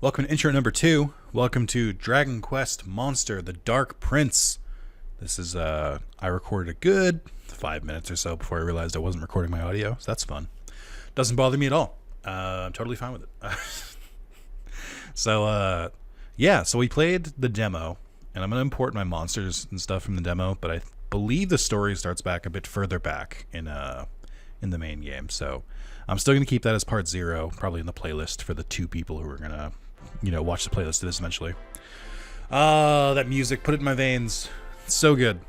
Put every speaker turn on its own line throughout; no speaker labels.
Welcome to intro number 2. Welcome to Dragon Quest Monster, the Dark Prince. This is, I recorded a good 5 minutes or so before I realized I wasn't recording my audio, so that's fun. Doesn't bother me at all. I'm totally fine with it. So we played the demo, and I'm going to import my monsters and stuff from the demo, but I believe the story starts back a bit further back in the main game, so I'm still going to keep that as part 0, probably in the playlist for the 2 people who are going to, watch the playlist of this eventually. That music, put it in my veins. It's so good.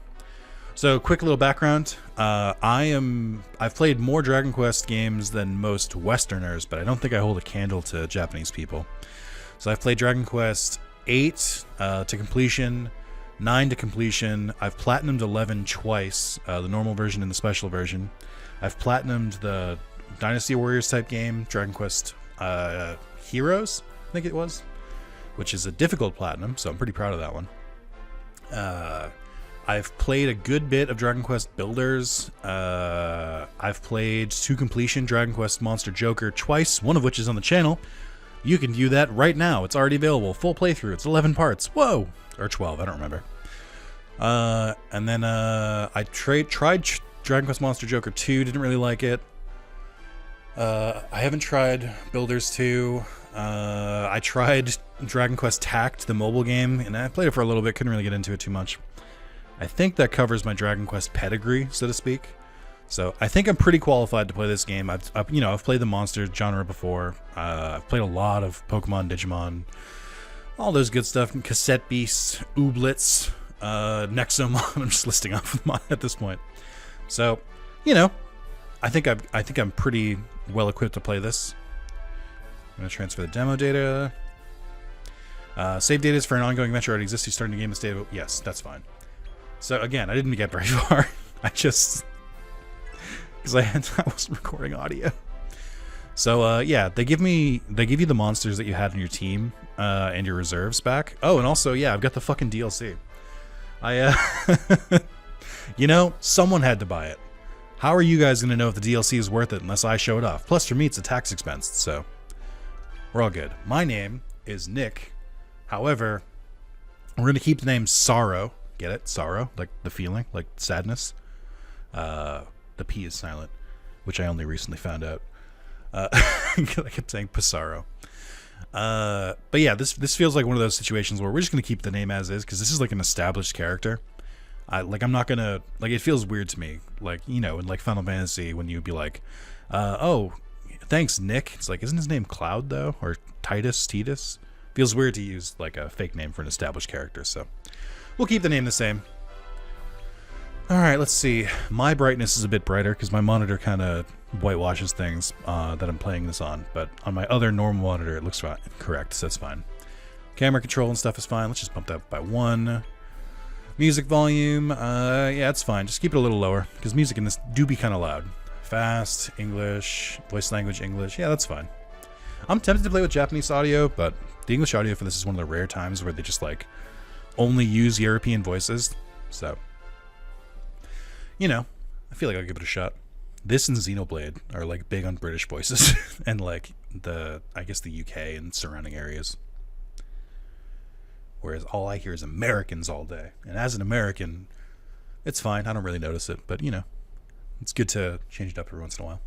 So, quick little background. I've played more Dragon Quest games than most Westerners, but I don't think I hold a candle to Japanese people. So I've played Dragon Quest 8 to completion, 9 to completion. I've platinumed 11 twice, the normal version and the special version. I've platinumed the Dynasty Warriors type game, Dragon Quest Heroes, I think it was, which is a difficult platinum, so I'm pretty proud of that one. I've played a good bit of Dragon Quest Builders. I've played to completion Dragon Quest Monster Joker twice, one of which is on the channel. You can view that right now. It's already available. Full playthrough. It's 11 parts. Whoa! Or 12, I don't remember. And then I tried Dragon Quest Monster Joker 2, didn't really like it. I haven't tried Builders 2. I tried Dragon Quest Tact, the mobile game, and I played it for a little bit, couldn't really get into it too much. I think that covers my Dragon Quest pedigree, so to speak. So I think I'm pretty qualified to play this game. I've played the monster genre before. I've played a lot of Pokemon, Digimon, all those good stuff. Cassette Beasts, Ooblets, Nexomon. I'm just listing off them at this point. So, I think I'm pretty well equipped to play this. I'm gonna transfer the demo data. Save data is for an ongoing adventure already exists. You starting the game in state of... Yes, that's fine. So again, I didn't get very far. Because I wasn't recording audio. So they give you the monsters that you had in your team and your reserves back. Oh, and also I've got the fucking DLC. Someone had to buy it. How are you guys gonna know if the DLC is worth it unless I show it off? Plus, for me, it's a tax expense, so we're all good. My name is Nick. However, we're gonna keep the name Sorrow. Get it? Sorrow, like the feeling, like sadness. The P is silent, which I only recently found out. I kept saying Pissarro. But yeah, this feels like one of those situations where we're just gonna keep the name as is because this is like an established character. I'm not gonna it feels weird to me, in like Final Fantasy when you'd be like, oh, thanks Nick. It's like, isn't his name Cloud though, or Titus? Feels weird to use like a fake name for an established character, so we'll keep the name the same. All right, let's see. My brightness is a bit brighter because my monitor kind of whitewashes things that I'm playing this on, but on my other normal monitor it looks fine, correct, so that's fine. Camera control and stuff is fine. Let's just bump that by 1. Music volume, it's fine. Just keep it a little lower because music in this do be kind of loud. Fast, English, voice language English, yeah, that's fine. I'm tempted to play with Japanese audio, but the English audio for this is one of the rare times where they just only use European voices, so I feel like I'll give it a shot. This and Xenoblade are big on British voices and I guess the UK and surrounding areas. Whereas all I hear is Americans all day. And as an American, it's fine. I don't really notice it, but it's good to change it up every once in a while.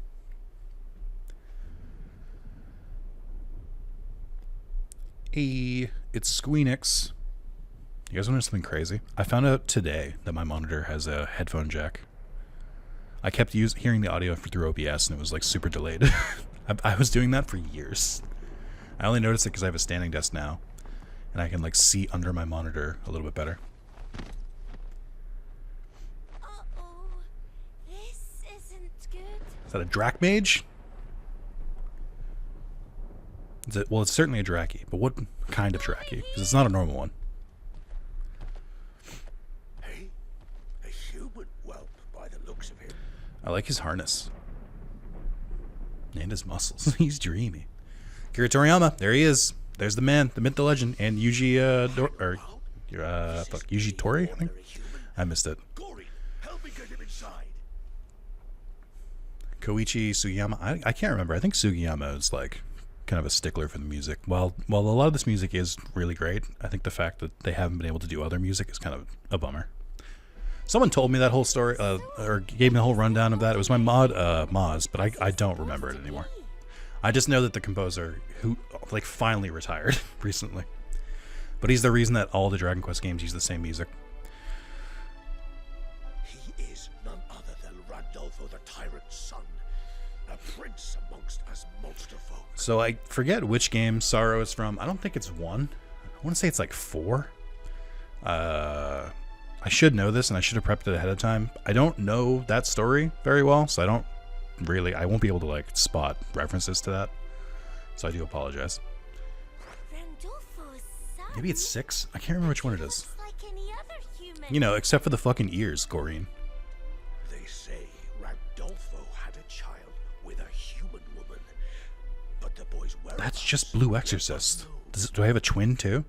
Hey, it's Squeenix. You guys want to know something crazy? I found out today that my monitor has a headphone jack. I kept hearing the audio through OBS and it was super delayed. I was doing that for years. I only noticed it because I have a standing desk now. And I can see under my monitor a little bit better.
Uh-oh. This isn't good.
Is that a Drakmage? Well, it's certainly a Draki, but what kind of Draki? Because it's not a normal one.
Hey, a human whelp by the looks of him.
I like his harness. And his muscles. He's dreamy. Kira Toriyama, there he is. There's the man, the myth, the legend, and Yuji Yuji Tori, I think. I missed it.
Gory, help me get him inside.
Koichi Sugiyama. I can't remember. I think Sugiyama is kind of a stickler for the music. While a lot of this music is really great, I think the fact that they haven't been able to do other music is kind of a bummer. Someone told me that whole story, or gave me the whole rundown of that. It was my mod, Moz, but I don't remember it anymore. I just know that the composer, who like finally retired recently, but he's the reason that all the Dragon Quest games use the same music.
He is none other than Randolpho the Tyrant's son, a prince amongst us monster folk.
So I forget which game Sorrow is from. I don't think it's 1. I want to say it's like 4. I should know this, and I should have prepped it ahead of time. I don't know that story very well, so I won't be able to like spot references to that. So I do apologize.
Randolpho's son?
Maybe it's 6. I can't remember which one it is.
Looks like any other human.
You know, except for the fucking ears, Goreen.
They say Randolpho had a child with a human woman, but the boy's whereabouts.
That's just Blue Exorcist. Do I have a twin too?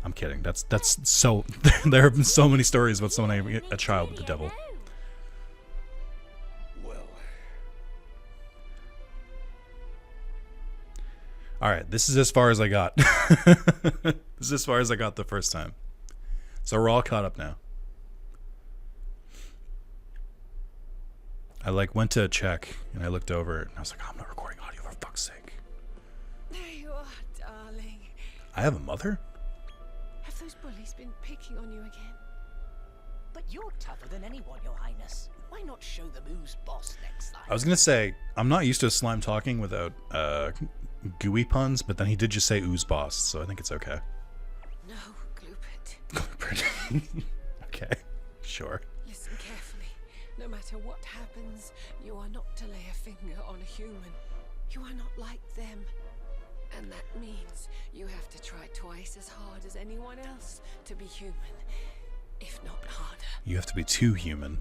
I'm kidding. That's so. There have been so many stories about someone having a child with the devil.
Well,
All right, this is as far as I got. This is as far as I got the first time. So we're all caught up now. I like went to check and I looked over and I was like, oh, I'm not recording audio for fuck's sake.
There you are, darling.
I have a mother?
Have those bullies been picking on you again?
But you're tougher than anyone, Your Highness. Why not show them who's boss next time?
I was gonna say I'm not used to Slime talking without gooey puns, but then he did just say ooze boss, so I think it's okay.
No, Gloopit.
Okay, sure.
Listen carefully. No matter what happens, you are not to lay a finger on a human. You are not like them. And that means you have to try twice as hard as anyone else to be human, if not harder.
You have to be too human.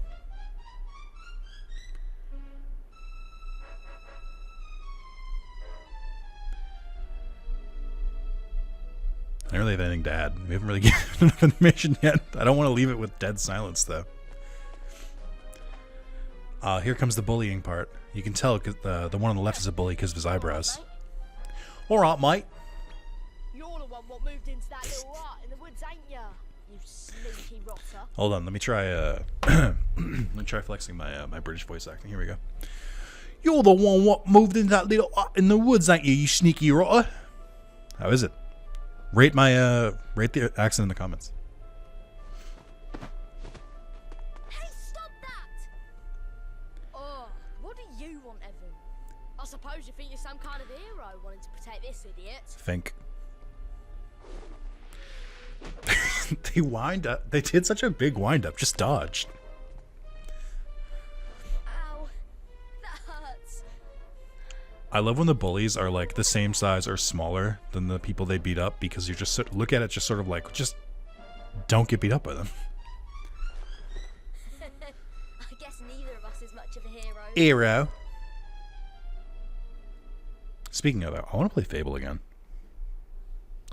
I don't really have anything to add. We haven't really given enough information yet. I don't want to leave it with dead silence, though. Here comes the bullying part. You can tell the one on the left is a bully because of his eyebrows. All right, mate.
You're the one what moved into that little hut in the woods, ain't ya? You sneaky rotter.
Hold on, let me try. Let me try flexing my my British voice acting. Here we go. You're the one what moved into that little hut in the woods, ain't you? You sneaky rotter. How is it? Rate my rate the accent in the comments.
Hey, stop that! Oh, what do you want, Evan? I suppose you think you're some kind of hero wanting to protect this idiot.
Think. They wind up. They did such a big wind up. Just dodged.
Ow, that hurts.
I love when the bullies are like the same size or smaller than the people they beat up, because you just look at it just sort of like, just don't get beat up by them.
I guess neither of us is much of a hero.
Hero. Speaking of that, I want to play Fable again.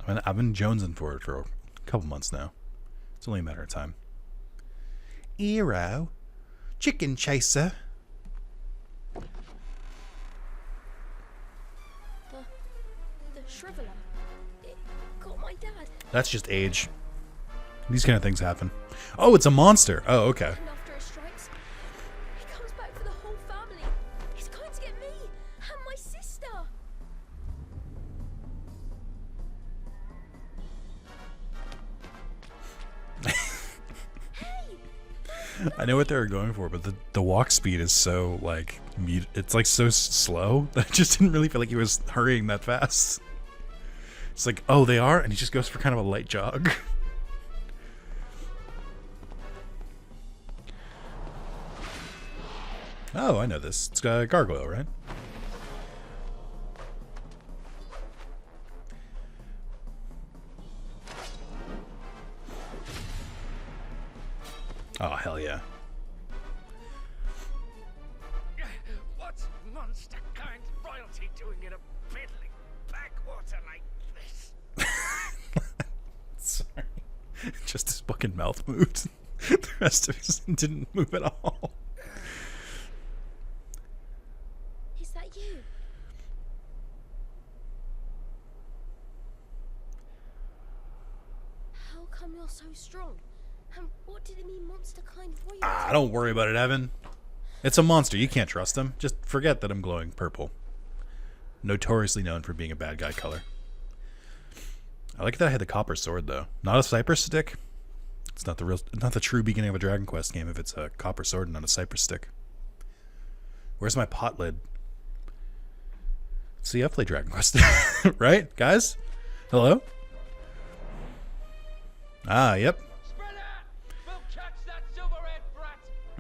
I've been jonesing for it for a couple months now. It's only a matter of time. Hero. Chicken chaser.
The shriveler. It got my dad.
That's just age. These kind of things happen. Oh, it's a monster. Oh, okay.
And after it strikes, he comes back for the whole family. He's going to get me and my sister.
I know what they were going for, but the walk speed is so like it's like so slow that it just didn't really feel like he was hurrying that fast. It's like, oh, they are, and he just goes for kind of a light jog. Oh, I know this. It's got a gargoyle, right? Oh, hell yeah.
What's monster kind royalty doing in a piddling backwater like this?
Sorry. Just his fucking mouth moved. The rest of his didn't move at all.
Is that you? come you're so strong? And what did it mean, monster kind royalty?
Ah, don't worry about it, Evan. It's a monster. You can't trust him. Just forget that I'm glowing purple. Notoriously known for being a bad guy color. I like that I had the copper sword though. Not a cypress stick. It's not the true beginning of a Dragon Quest game if it's a copper sword and not a cypress stick. Where's my pot lid? See, I play Dragon Quest. Right, guys? Hello? Ah, yep.
Spread out! We'll catch that silver-haired brat!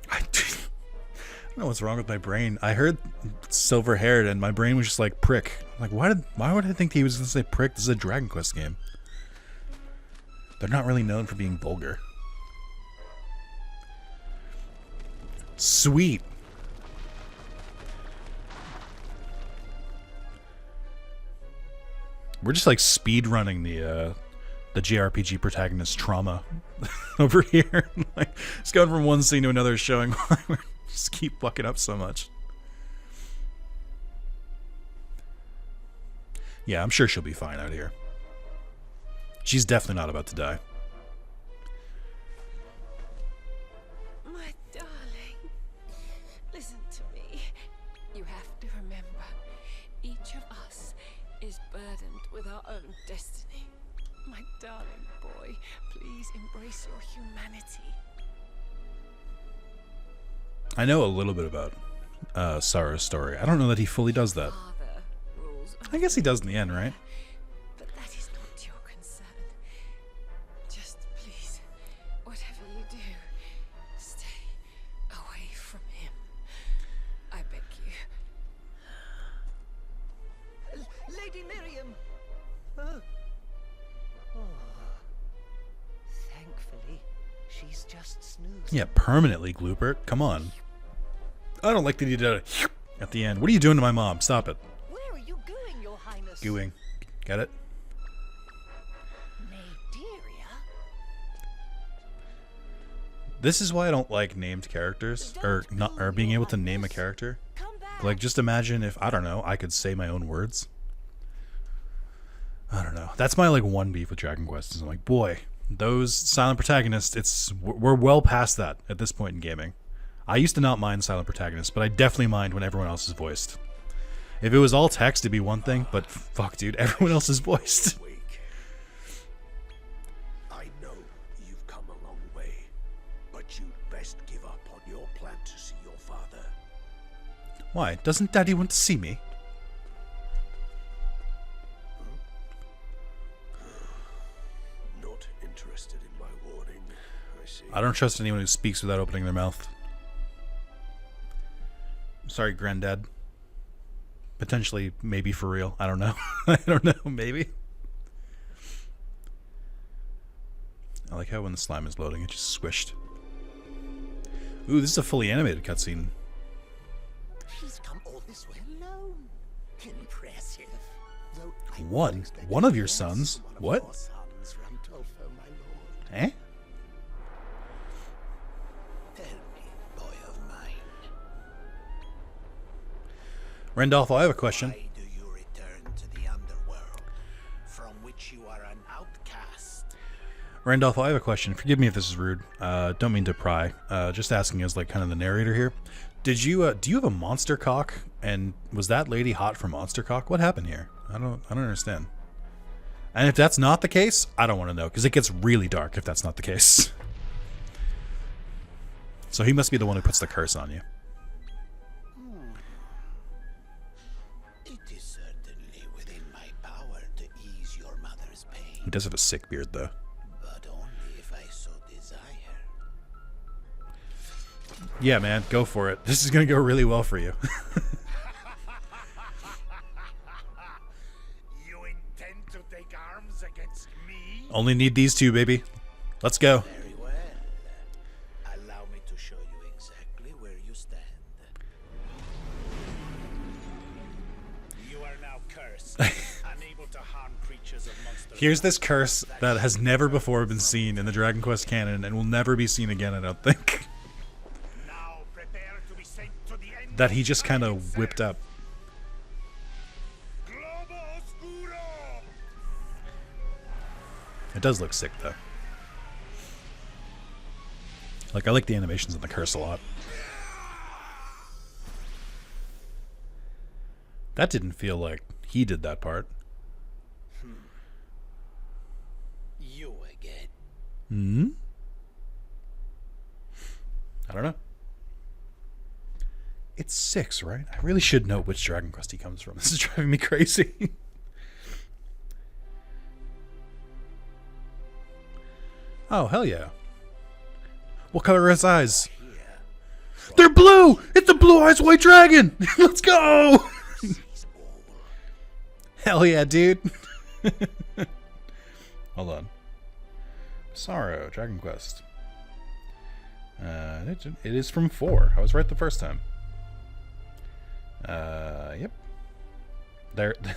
I don't know what's wrong with my brain. I heard silver-haired and my brain was just like prick. Like, why would I think he was going to say prick? This is a Dragon Quest game. They're not really known for being vulgar. Sweet. We're just like speed running the JRPG protagonist trauma over here. Like, it's going from one scene to another, showing why we just keep fucking up so much. Yeah, I'm sure she'll be fine out here. She's definitely not about to die.
My darling, listen to me. You have to remember, each of us is burdened with our own destiny. My darling boy, please embrace your humanity.
I know a little bit about Sarah's story. I don't know that he fully does that.
Father rules
I guess he does in the end, right?
but that is not your concern. Just please, whatever you do, stay away from him. I beg you.
Lady Miriam! Oh. Thankfully, she's just snoozing.
Yeah, permanently, Gloopert. Come on. I don't like that he did it at the end. What are you doing to my mom? Stop it.
Where are you going, Your Highness?
Gooing. Get it?
Naderia?
This is why I don't like named characters, or being able to name a character.
Come back.
Like, just imagine if, I don't know, I could say my own words. I don't know. That's my, like, one beef with Dragon Quest. Is I'm like, boy, those silent protagonists, we're well past that at this point in gaming. I used to not mind silent protagonists, but I definitely mind when everyone else is voiced. If it was all text, it'd be one thing, but fuck, dude, everyone else is voiced.
Weak. I know you've come a long way, but you'd best give up on your plan to see your father.
Why? Doesn't Daddy want to see me?
Not interested in my warning, I see.
I don't trust anyone who speaks without opening their mouth. Sorry, Granddad. Potentially, maybe for real. I don't know. I don't know, maybe. I like how when the slime is loading, it just squished. Ooh, this is a fully animated cutscene.
She's come all this way alone. Impressive. Though I
One?
wasn't expecting
One of your
to
sons?
answer one of
What?
your sons, Randolpho, my lord.
Eh?
Tell me, boy of mine.
Randolph, I have a question.
Why do you return to the underworld, from which you are an outcast?
Randolph, I have a question. Forgive me if this is rude. Don't mean to pry. Just asking as like kind of the narrator here. Did you do you have a monster cock? And was that lady hot for monster cock? What happened here? I don't understand. And if that's not the case, I don't want to know because it gets really dark if that's not the case. So he must be the one who puts the curse on you.
It is certainly within my power to ease your mother's pain,
He does have a sick beard though.
but only if I so desire.
Yeah, man, go for it. This is gonna go really well for you.
You intend to take arms against me?
Only need these two, baby. Let's go.
Very well. Allow me to show you exactly where you stand. You are now cursed, unable to harm creatures of monster.
Here's this curse that has never before been seen in the Dragon Quest canon and will never be seen again, I don't think.
Now prepare to be sent to the end
That he just kind of whipped up.
Globo Oscuro!
It does look sick, though. Like, I like the animations and the curse a lot. That didn't feel like he did that part.
You again.
Hmm? I don't know. It's 6, right? I really should know which Dragon Quest he comes from. This is driving me crazy. Oh, hell yeah. What color are his eyes? They're blue! It's a blue eyes white dragon! Let's go! Hell yeah, dude. Hold on. Sorrow, Dragon Quest. It is from 4. I was right the first time. Yep.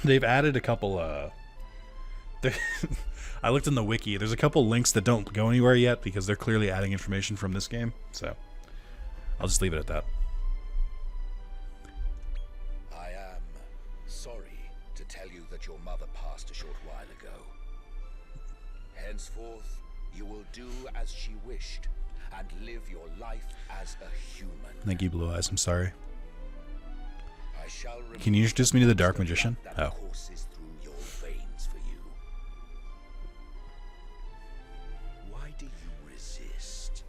They've added a couple, I looked in the wiki. There's a couple links that don't go anywhere yet because they're clearly adding information from this game. So, I'll just leave it at that.
I am sorry to tell you that your mother passed a short while ago. Henceforth, you will do as she wished and live your life as a human.
Thank you, Blue Eyes. I'm sorry.
I shall
Can you introduce me to the Dark Magician?
that
Oh.
courses through your veins for you. Why do you resist?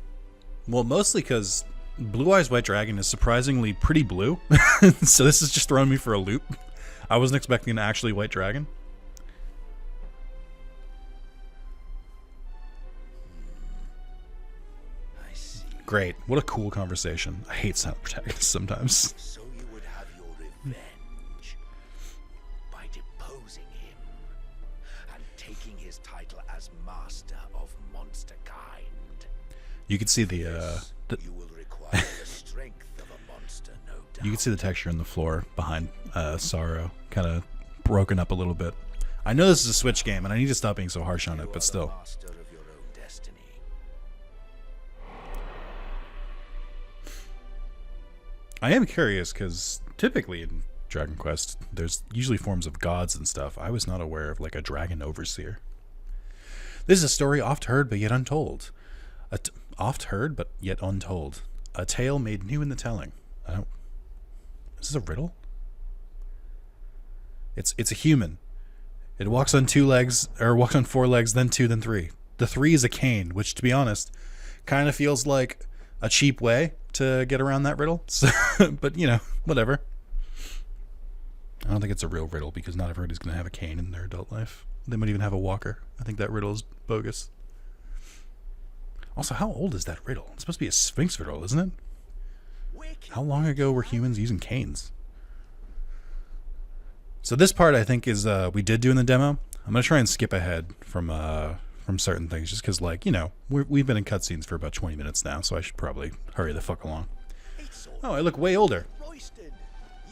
Well, mostly because Blue Eyes White Dragon is surprisingly pretty blue. So this is just throwing me for a loop. I wasn't expecting an actually white dragon.
I see.
Great. What a cool conversation. I hate silent protagonists sometimes.
So you would have your revenge by deposing him and taking his title as master of monster kind.
You can see the
You will require the strength of a monster, no doubt.
you can see the texture in the floor behind Sorrow, kind of broken up a little bit. I know this is a Switch game, and I need to stop being so harsh on it, but still.
Master of your own destiny.
I am curious, because typically in Dragon Quest, there's usually forms of gods and stuff. I was not aware of, like, a dragon overseer. This is a story oft heard, but yet untold. Oft heard, but yet untold. A tale made new in the telling. Is this a riddle? It's a human. It walks on 2 legs, or walks on 4 legs, then 2, then 3. The 3 is a cane, which, to be honest, kind of feels like a cheap way to get around that riddle. So, but, you know, whatever. I don't think it's a real riddle, because not everybody's going to have a cane in their adult life. They might even have a walker. I think that riddle is bogus. Also, how old is that riddle? It's supposed to be a Sphinx riddle, isn't it? How long ago were humans using canes? So this part, I think, is we did do in the demo. I'm gonna try and skip ahead from certain things, just because, like, you know, we've been in cutscenes for about 20 minutes now, so I should probably hurry the fuck along. Oh, I look way older.
Royston,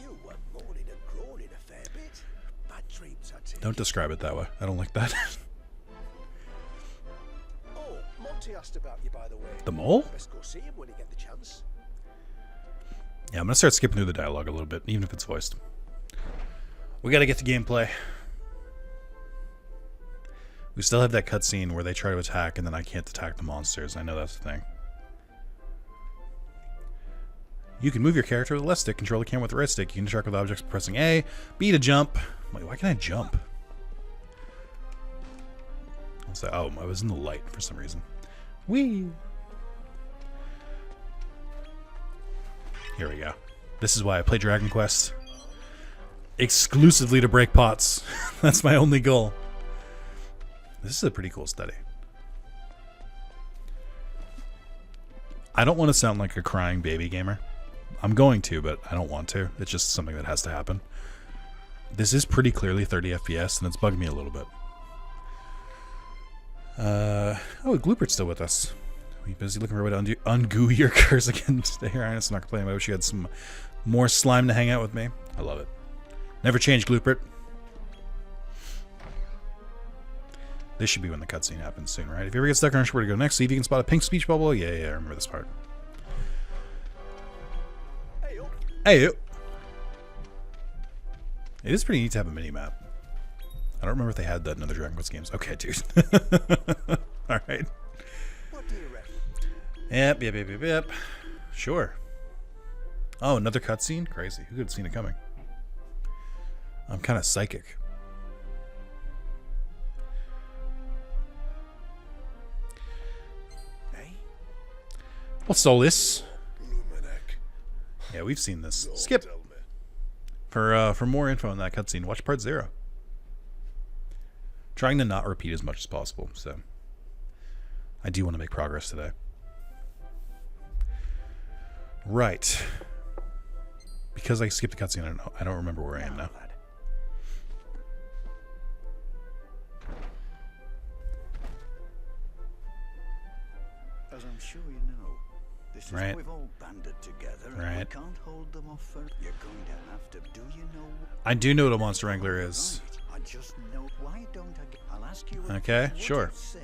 you were moaning and groaning a fair bit. Bad dreams, I take
Don't describe it that way. I don't like that.
Oh, Monty asked about you, by the way.
The mole?
Best go see him when you get the chance.
Yeah, I'm gonna start skipping through the dialogue a little bit, even if it's voiced. We gotta get to gameplay. We still have that cutscene where they try to attack and then I can't attack the monsters. I know that's the thing. You can move your character with the left stick, control the camera with the right stick. You can interact with objects by pressing A, B to jump. Wait, why can't I jump? Oh, I was in the light for some reason. Whee! Here we go. This is why I play Dragon Quest. Exclusively to break pots. That's my only goal. This is a pretty cool study. I don't want to sound like a crying baby gamer. I'm going to, but I don't want to. It's just something that has to happen. This is pretty clearly 30 FPS, and it's bugged me a little bit. Oh, Gloopert's still with us. Are you busy looking for a way to ungoo your curse again? Stay here, I'm not complaining. I wish you had some more slime to hang out with me. I love it. Never change, Gloopert. This should be when the cutscene happens soon, right? If you ever get stuck on where to go next, see if you can spot a pink speech bubble. Yeah, I remember this part. Hey, it is pretty neat to have a mini-map. I don't remember if they had that in other Dragon Quest games. Okay, dude. Alright.
What do you reckon?
Yep. Sure. Oh, another cutscene? Crazy. Who could have seen it coming? I'm kind of psychic.
Hey?
What's Zalis?
Luminac.
Yeah, we've seen this.
Go
Skip.
tell me.
For more info on that cutscene, watch part 0. Trying to not repeat as much as possible, so I do want to make progress today. Right. Because I skipped the cutscene, I don't remember where I am now.
Lad. As I'm sure you know, this is
Right.
we've all banded together, and we
Right.
can't hold them off for. You're going to have to. Do you know?
I do know what a monster wrangler is.
Right. I just know. Why don't I? I'll ask you.
Okay,
would
sure.
You say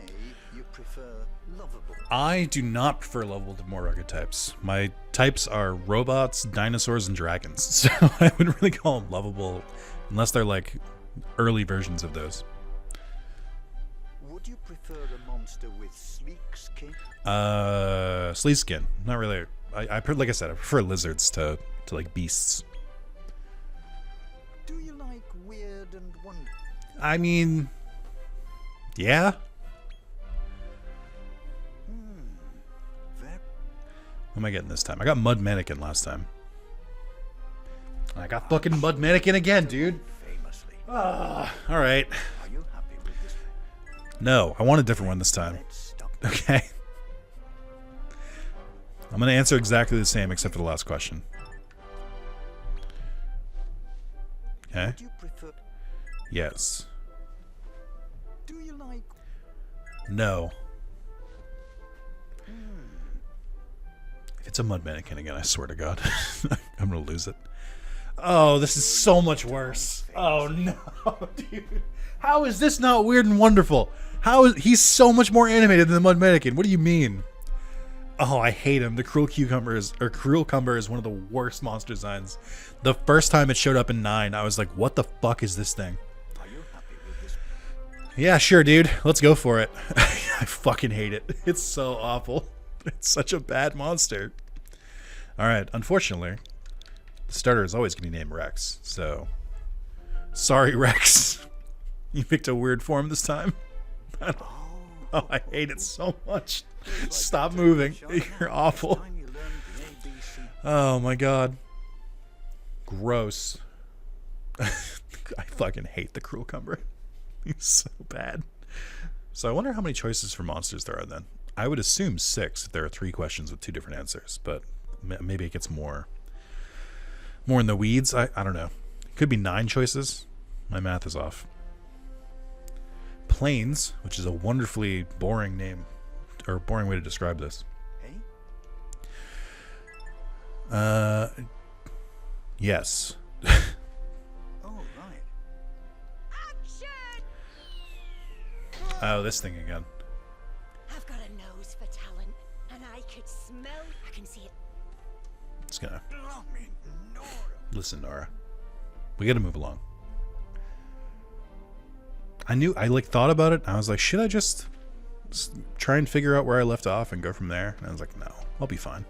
you prefer lovable.
I do not prefer lovable to more rugged types. My types are robots, dinosaurs, and dragons. So I wouldn't really call them lovable unless they're like early versions of those.
Would you prefer a monster with sleek skin?
Sleeve skin. Not really. Like I said, I prefer lizards to like beasts.
Do you like weird and wonderful?
I mean, yeah.
Very
What am I getting this time? I got Mud Mannequin last time. I got fucking Mud Mannequin again, dude.
famously.
All right.
Are you happy with this?
No, I want a different one this time.
Let's stop.
Okay. I'm going to answer exactly the same except for the last question. Okay.
Would you prefer?
Yes.
Do you like?
No. If it's a Mud Mannequin again, I swear to God, I'm going to lose it. Oh, this is so much worse. Oh, no, dude. How is this not weird and wonderful? He's so much more animated than the Mud Mannequin. What do you mean? Oh, I hate him. The Cruel Cumber is one of the worst monster designs. The first time it showed up in 9, I was like, what the fuck is this thing?
Are you happy with this?
Yeah, sure, dude. Let's go for it. I fucking hate it. It's so awful. It's such a bad monster. All right, unfortunately, the starter is always going to be named Rex. So, sorry, Rex. You picked a weird form this time. Oh, I hate it so much. Stop moving. You're awful.
Time you learned the ABC.
Oh my god. Gross. I fucking hate the Cruel Cumber. He's so bad. So I wonder how many choices for monsters there are then. I would assume 6 if there are 3 questions with 2 different answers, but maybe it gets more in the weeds. I don't know. It could be 9 choices. My math is off. Plains, which is a wonderfully boring name, or boring way to describe this.
Hey?
Yes.
Oh, right.
Oh, this thing again.
I've got a nose for talent, and I could smell. I can see it.
It's gonna
Blimey, Nora.
listen, Nora. We gotta move along. I like thought about it. I was like, should I just try and figure out where I left off and go from there? And I was like, no, I'll be fine.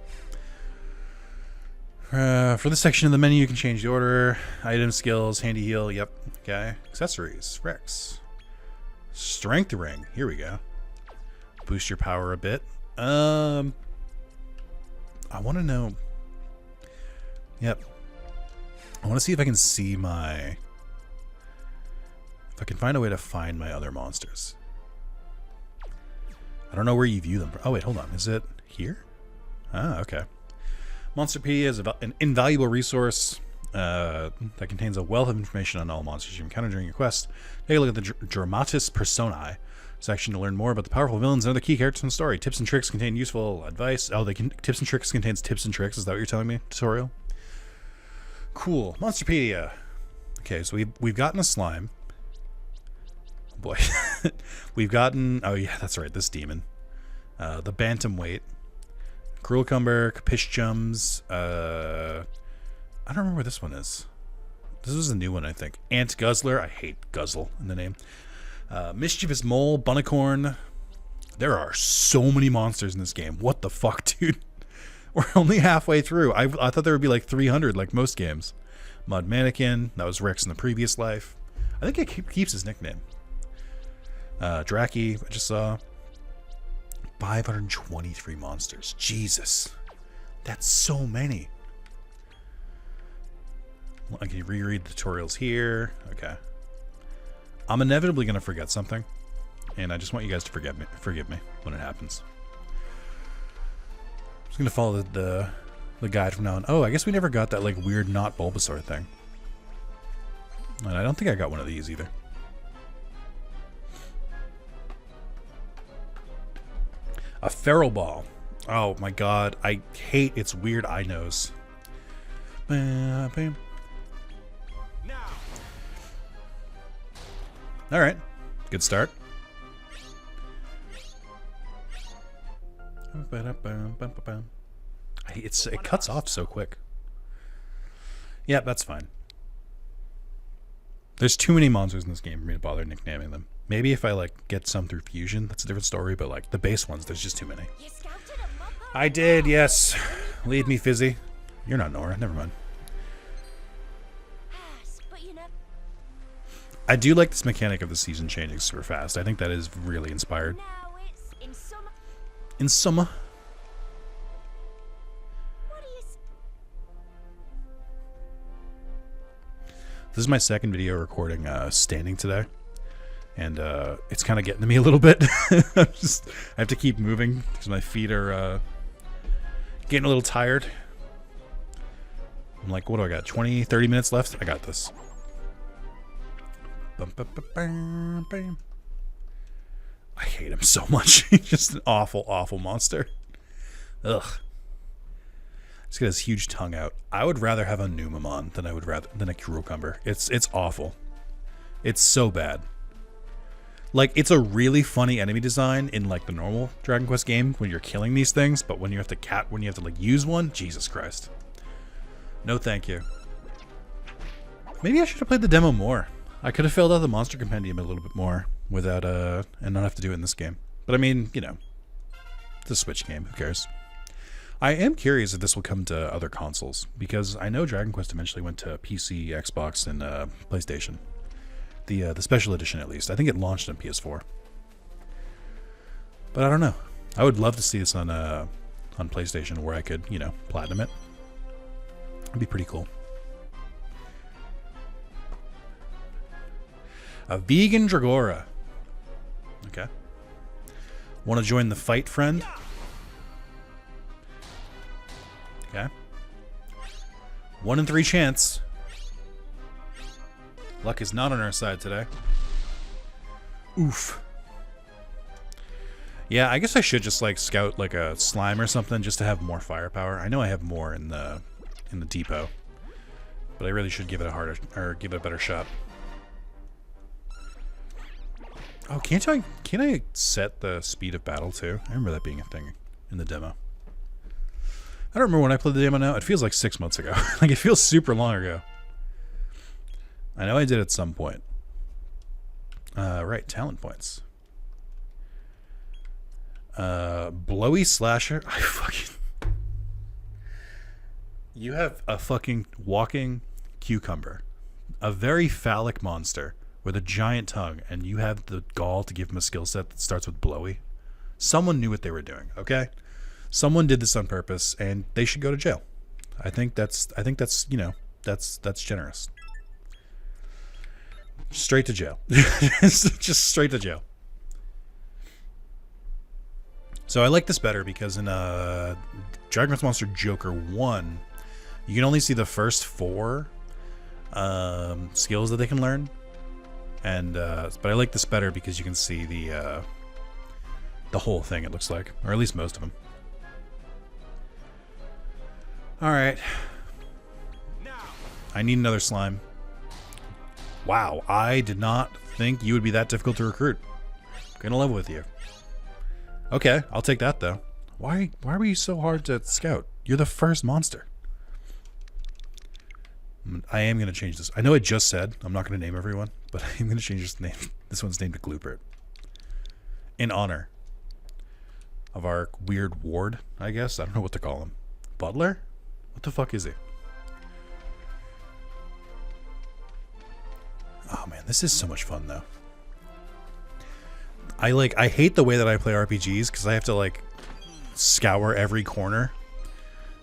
For this section of the menu, you can change the order. Item, skills, handy heal. Yep. Okay. Accessories. Rex. Strength ring. Here we go. Boost your power a bit. I want to know. Yep. I want to see if I can see my. If I can find a way to find my other monsters. I don't know where you view them. Oh, wait, hold on. Is it here? Ah, okay. Monsterpedia is an invaluable resource that contains a wealth of information on all monsters you encounter during your quest. Take a look at the Dramatis Personae section to learn more about the powerful villains and other key characters in the story. Tips and tricks contain useful advice. Oh, tips and tricks contains tips and tricks. Is that what you're telling me? Tutorial? Cool. Monsterpedia. Okay, so we've gotten a slime. Oh boy. We've gotten... Oh, yeah, that's right. This demon. The Bantamweight. Cruel Cumber, Capischums. I don't remember where this one is. This was a new one, I think. Ant Guzzler. I hate Guzzle in the name. Mischievous Mole, Bunicorn, There are so many monsters in this game. What the fuck, dude? We're only halfway through. I thought there would be like 300 like most games. Mud Mannequin. That was Rex in the previous life. I think it keeps his nickname. Draki, I just saw. 523 monsters. Jesus. That's so many. I can reread the tutorials here. Okay. I'm inevitably going to forget something. And I just want you guys to forgive me when it happens. I'm just going to follow the guide from now on. Oh, I guess we never got that like weird not Bulbasaur thing. And I don't think I got one of these either. A feral ball. Oh my god. I hate its weird eye nose. Alright. Good start. It cuts off so quick. Yeah, that's fine. There's too many monsters in this game for me to bother nicknaming them. Maybe if I like get some through fusion, that's a different story, but like the base ones, there's just too many. I did, yes. Lead me, Fizzy. You're not Nora, never mind. I do like this mechanic of the season changing super fast. I think that is really inspired. In summer. This is my second video recording standing today. And it's kind of getting to me a little bit. I have to keep moving because my feet are getting a little tired. I'm like, what do I got? 20, 30 minutes left? I got this. I hate him so much. He's just an awful, awful monster. Ugh. He's got his huge tongue out. I would rather have a Numamon than a Cucumber. It's awful. It's so bad. Like, it's a really funny enemy design in like the normal Dragon Quest game when you're killing these things, but when you have to like use one, Jesus Christ. No thank you. Maybe I should have played the demo more. I could have filled out the monster compendium a little bit more without and not have to do it in this game. But I mean, you know, it's a Switch game, who cares? I am curious if this will come to other consoles, because I know Dragon Quest eventually went to PC, Xbox, and PlayStation. The special edition, at least. I think it launched on PS4. But I don't know. I would love to see this on PlayStation where I could, you know, platinum it. It'd be pretty cool. A vegan Dragora. Okay. Want to join the fight, friend? Okay. 1 in 3 chance. Luck is not on our side today. Oof. Yeah, I guess I should just like scout like a slime or something just to have more firepower. I know I have more in the depot, but I really should give it a better shot. Oh, can't I set the speed of battle too? I remember that being a thing in the demo. I don't remember when I played the demo now. It feels like 6 months ago. Like, it feels super long ago. I know I did at some point. Right, talent points. Blowy Slasher. I fucking... You have a fucking walking cucumber. A very phallic monster with a giant tongue, and you have the gall to give him a skill set that starts with Blowy. Someone knew what they were doing, okay? Someone did this on purpose, and they should go to jail. I think that's you know, that's generous. Straight to jail. Just straight to jail. So I like this better because in Dragon Quest Monster Joker 1, you can only see the first 4 skills that they can learn. And but I like this better because you can see the whole thing, it looks like, or at least most of them. All right. I need another slime. Wow, I did not think you would be that difficult to recruit. Gonna level with you. Okay, I'll take that though. Why were you so hard to scout? You're the first monster. I am gonna change this. I know I just said I'm not gonna name everyone, but I'm gonna change this name. This one's named Gloopert. In honor of our weird ward, I guess. I don't know what to call him. Butler? What the fuck is he? Oh man, this is so much fun though. I hate the way that I play RPGs because I have to like scour every corner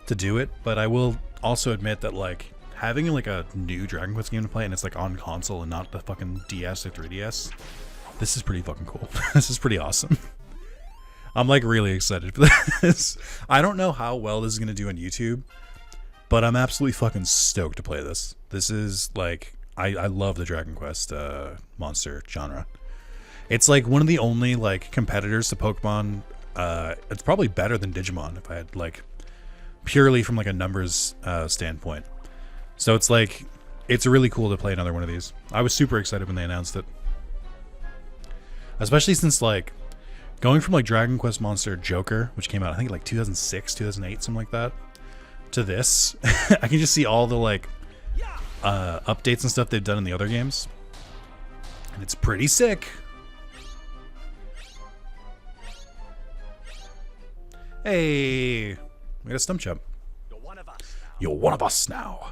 to do it, but I will also admit that like having like a new Dragon Quest game to play and it's like on console and not the fucking DS or 3DS, this is pretty fucking cool. This is pretty awesome. I'm like really excited for this. I don't know how well this is gonna do on YouTube, but I'm absolutely fucking stoked to play this. This is like I love the Dragon Quest monster genre. It's like one of the only like competitors to Pokemon. It's probably better than Digimon if I had like purely from like a numbers standpoint. So it's like it's really cool to play another one of these. I was super excited when they announced it, especially since like going from like Dragon Quest Monster Joker, which came out I think like 2006, 2008, something like that, to this. I can just see all the like updates and stuff they've done in the other games, and it's pretty sick. Hey, we got a stump jump.
You're one of us now.
You're one of us now.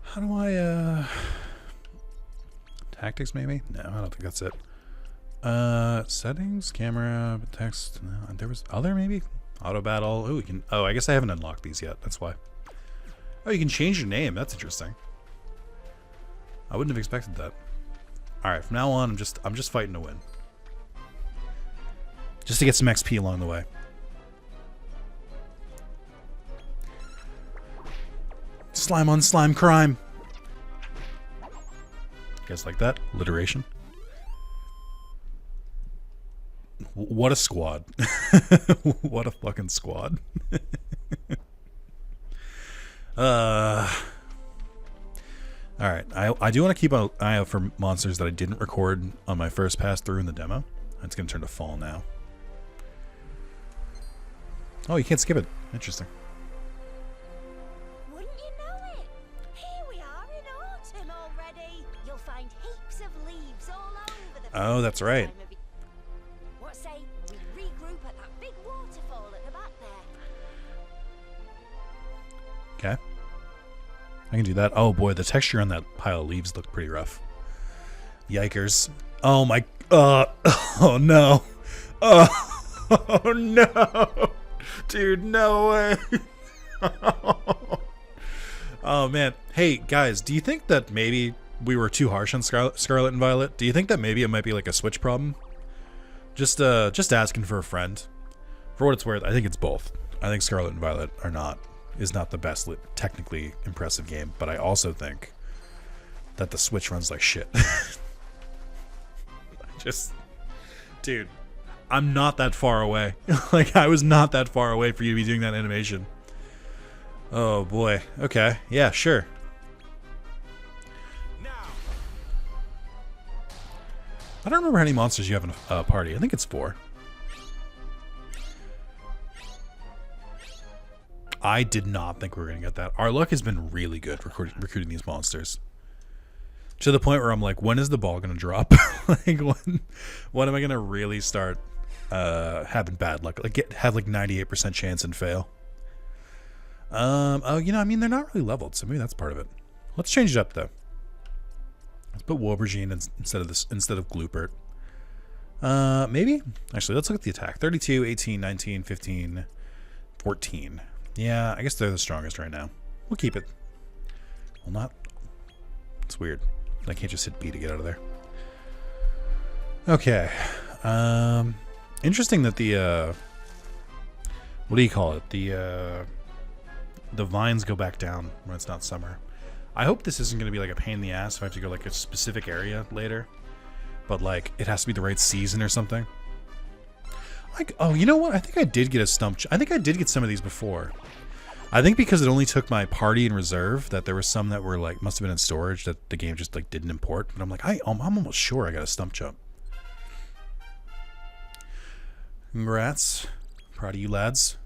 How do I, tactics maybe? No, I don't think that's it. Settings, camera, text. No, there was other maybe? Auto battle. Oh, we can, oh, I guess I haven't unlocked these yet. That's why. Oh, you can change your name. That's interesting. I wouldn't have expected that. All right, from now on, I'm just fighting to win. Just to get some XP along the way. Slime on slime crime. You guys like that? Alliteration. What a squad. What a fucking squad. Alright, I do want to keep an eye out for monsters that I didn't record on my first pass through in the demo. It's going to turn to fall now. Oh, you can't skip it. Interesting.
Wouldn't you know it? Here we are in autumn already. You'll find heaps of leaves all over the place.
Oh, that's right.
What say we regroup at that big waterfall at the back there?
Okay. I can do that. Oh boy, the texture on that pile of leaves look pretty rough. Yikers. Oh my, oh no. Oh no. Dude, no way. Oh man. Hey guys, do you think that maybe we were too harsh on Scarlet and Violet? Do you think that maybe it might be like a Switch problem? Just asking for a friend. For what it's worth, I think it's both. I think Scarlet and Violet is not the best technically impressive game, but I also think that the Switch runs like shit. Dude, I'm not that far away. Like, I was not that far away for you to be doing that animation. Oh boy. Okay. Yeah, sure. I don't remember how many monsters you have in a party. I think it's 4. I did not think we were going to get that. Our luck has been really good recruiting these monsters. To the point where I'm like, when is the ball going to drop? Like, when am I going to really start having bad luck? Like, have like 98% chance and fail? Oh, you know, I mean, they're not really leveled, so maybe that's part of it. Let's change it up, though. Let's put Wolverine instead of Gloopert. Maybe? Actually, let's look at the attack. 32, 18, 19, 15, 14. Yeah, I guess they're the strongest right now. We'll keep it. Well, not. It's weird. I can't just hit B to get out of there. Okay. Interesting that the what do you call it? The vines go back down when it's not summer. I hope this isn't going to be like a pain in the ass if I have to go like a specific area later. But like it has to be the right season or something. Like, oh, you know what? I think I did get a stump. I think I did get some of these before. I think because it only took my party in reserve that there were some that were like must have been in storage that the game just like didn't import. But I'm like, I'm almost sure I got a stump jump. Congrats, proud of you lads.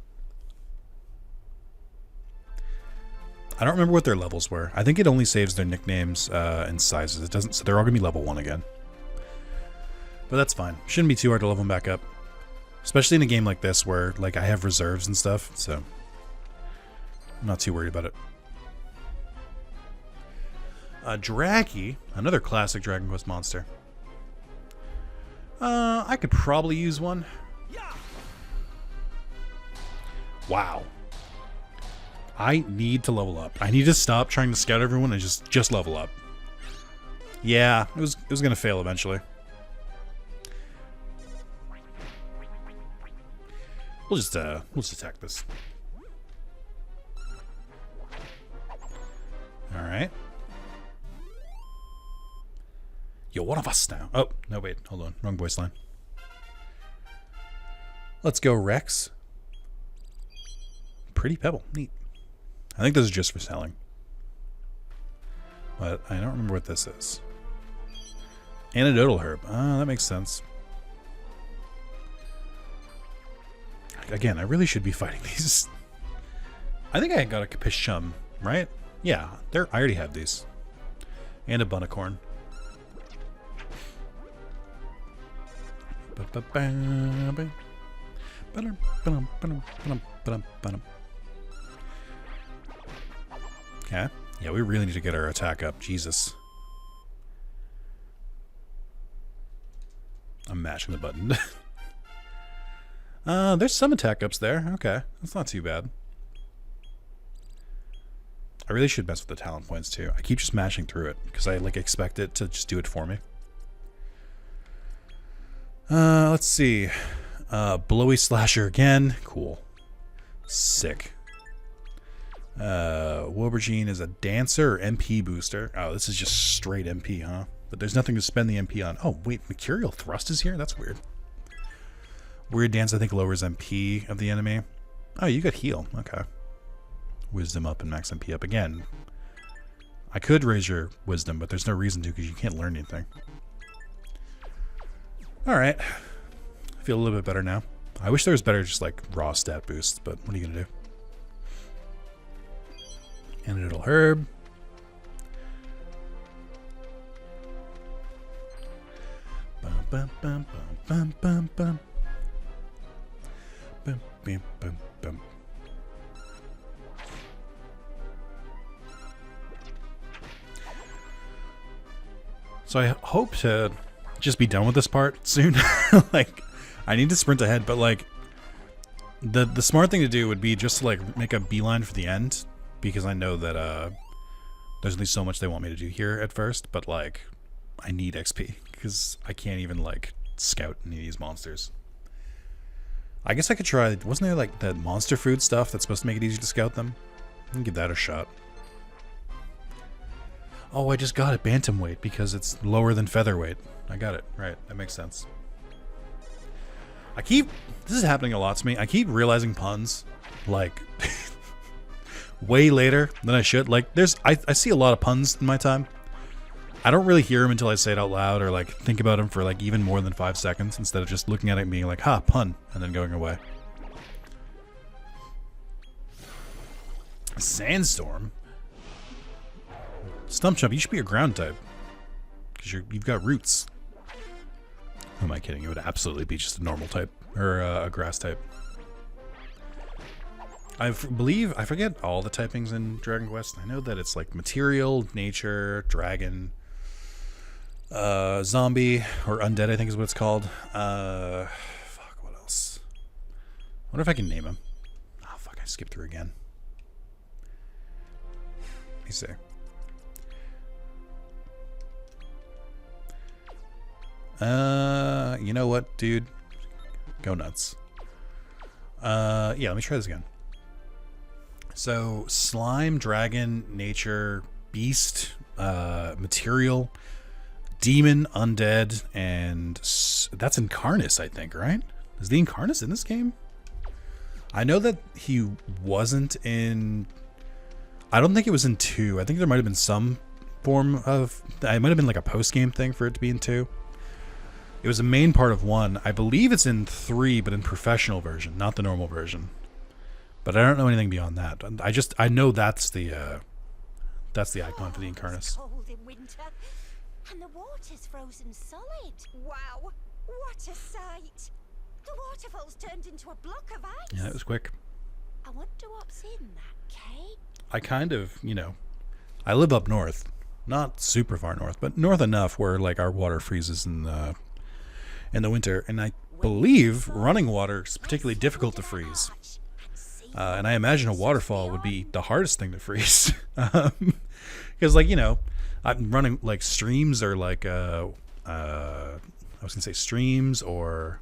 I don't remember what their levels were. I think it only saves their nicknames and sizes. It doesn't, so they're all gonna be level 1 again. But that's fine. Shouldn't be too hard to level them back up, especially in a game like this where like I have reserves and stuff. So I'm not too worried about it. Draggy, another classic Dragon Quest monster. I could probably use one. Wow. I need to level up. I need to stop trying to scout everyone and just level up. Yeah, it was gonna fail eventually. We'll just attack this. All right. You're one of us now. Oh no, wait, hold on, wrong voice line. Let's go, Rex. Pretty pebble, neat. I think this is just for selling. But I don't remember what this is. Antidotal herb. Ah, that makes sense. Again, I really should be fighting these. I think I got a Capish Chum, right? Yeah, I already have these. And a Bunnicorn. Okay. Yeah, we really need to get our attack up. Jesus. I'm mashing the button. There's some attack ups there. Okay. That's not too bad. I really should mess with the talent points too. I keep just mashing through it because I like expect it to just do it for me. Let's see. Blowy Slasher again. Cool. Sick. Wobergine is a dancer or MP booster. Oh, this is just straight MP, huh? But there's nothing to spend the MP on. Oh, wait, Mercurial Thrust is here? That's weird. Weird Dance, I think, lowers MP of the enemy. Oh, you got Heal. Okay. Wisdom up and Max MP up. Again, I could raise your Wisdom, but there's no reason to because you can't learn anything. Alright. I feel a little bit better now. I wish there was better just, like, raw stat boost, but what are you going to do? Antidotal herb. Bum, bum, bum, bum, bum, bum. Bum, bum, bum, bum. So I hope to just be done with this part soon. Like, I need to sprint ahead, but like the smart thing to do would be just to like make a beeline for the end. Because I know that there's only so much they want me to do here at first, but like I need XP because I can't even like scout any of these monsters. I guess I could try. Wasn't there like that monster food stuff that's supposed to make it easy to scout them? I can give that a shot. Oh, I just got it bantamweight because it's lower than featherweight. I got it right. That makes sense. This is happening a lot to me. I keep realizing puns like. Way later than I should. Like, I see a lot of puns in my time. I don't really hear them until I say it out loud or, like, think about them for, like, even more than 5 seconds instead of just looking at it and being like, ha, pun, and then going away. Sandstorm? Stump Chump, you should be a ground type. Because you've got roots. Who am I kidding? It would absolutely be just a normal type. Or a grass type. I forget all the typings in Dragon Quest. I know that it's like material, nature, dragon, zombie, or undead, I think is what it's called. Fuck, what else? I wonder if I can name them. Oh, fuck, I skipped through again. Let me see. You know what, dude? Go nuts. Yeah, let me try this again. So, slime, dragon, nature, beast, material, demon, undead, and that's Incarnus, I think, right? Is the Incarnus in this game? I know that he wasn't in... I don't think it was in 2. I think there might have been some form of... It might have been like a post-game thing for it to be in 2. It was a main part of 1. I believe it's in 3, but in professional version, not the normal version. But I don't know anything beyond that. I know that's the icon for the Incarnus.
It's cold in winter, and the water's frozen solid. Wow, what a sight! The waterfall's turned into a block of ice.
Yeah, it was quick.
I wonder what's in that cave.
I kind of, I live up north, not super far north, but north enough where like our water freezes in the winter, and I believe running water is particularly difficult to freeze. And I imagine a waterfall would be the hardest thing to freeze, because I'm running like streams or like I was gonna say streams or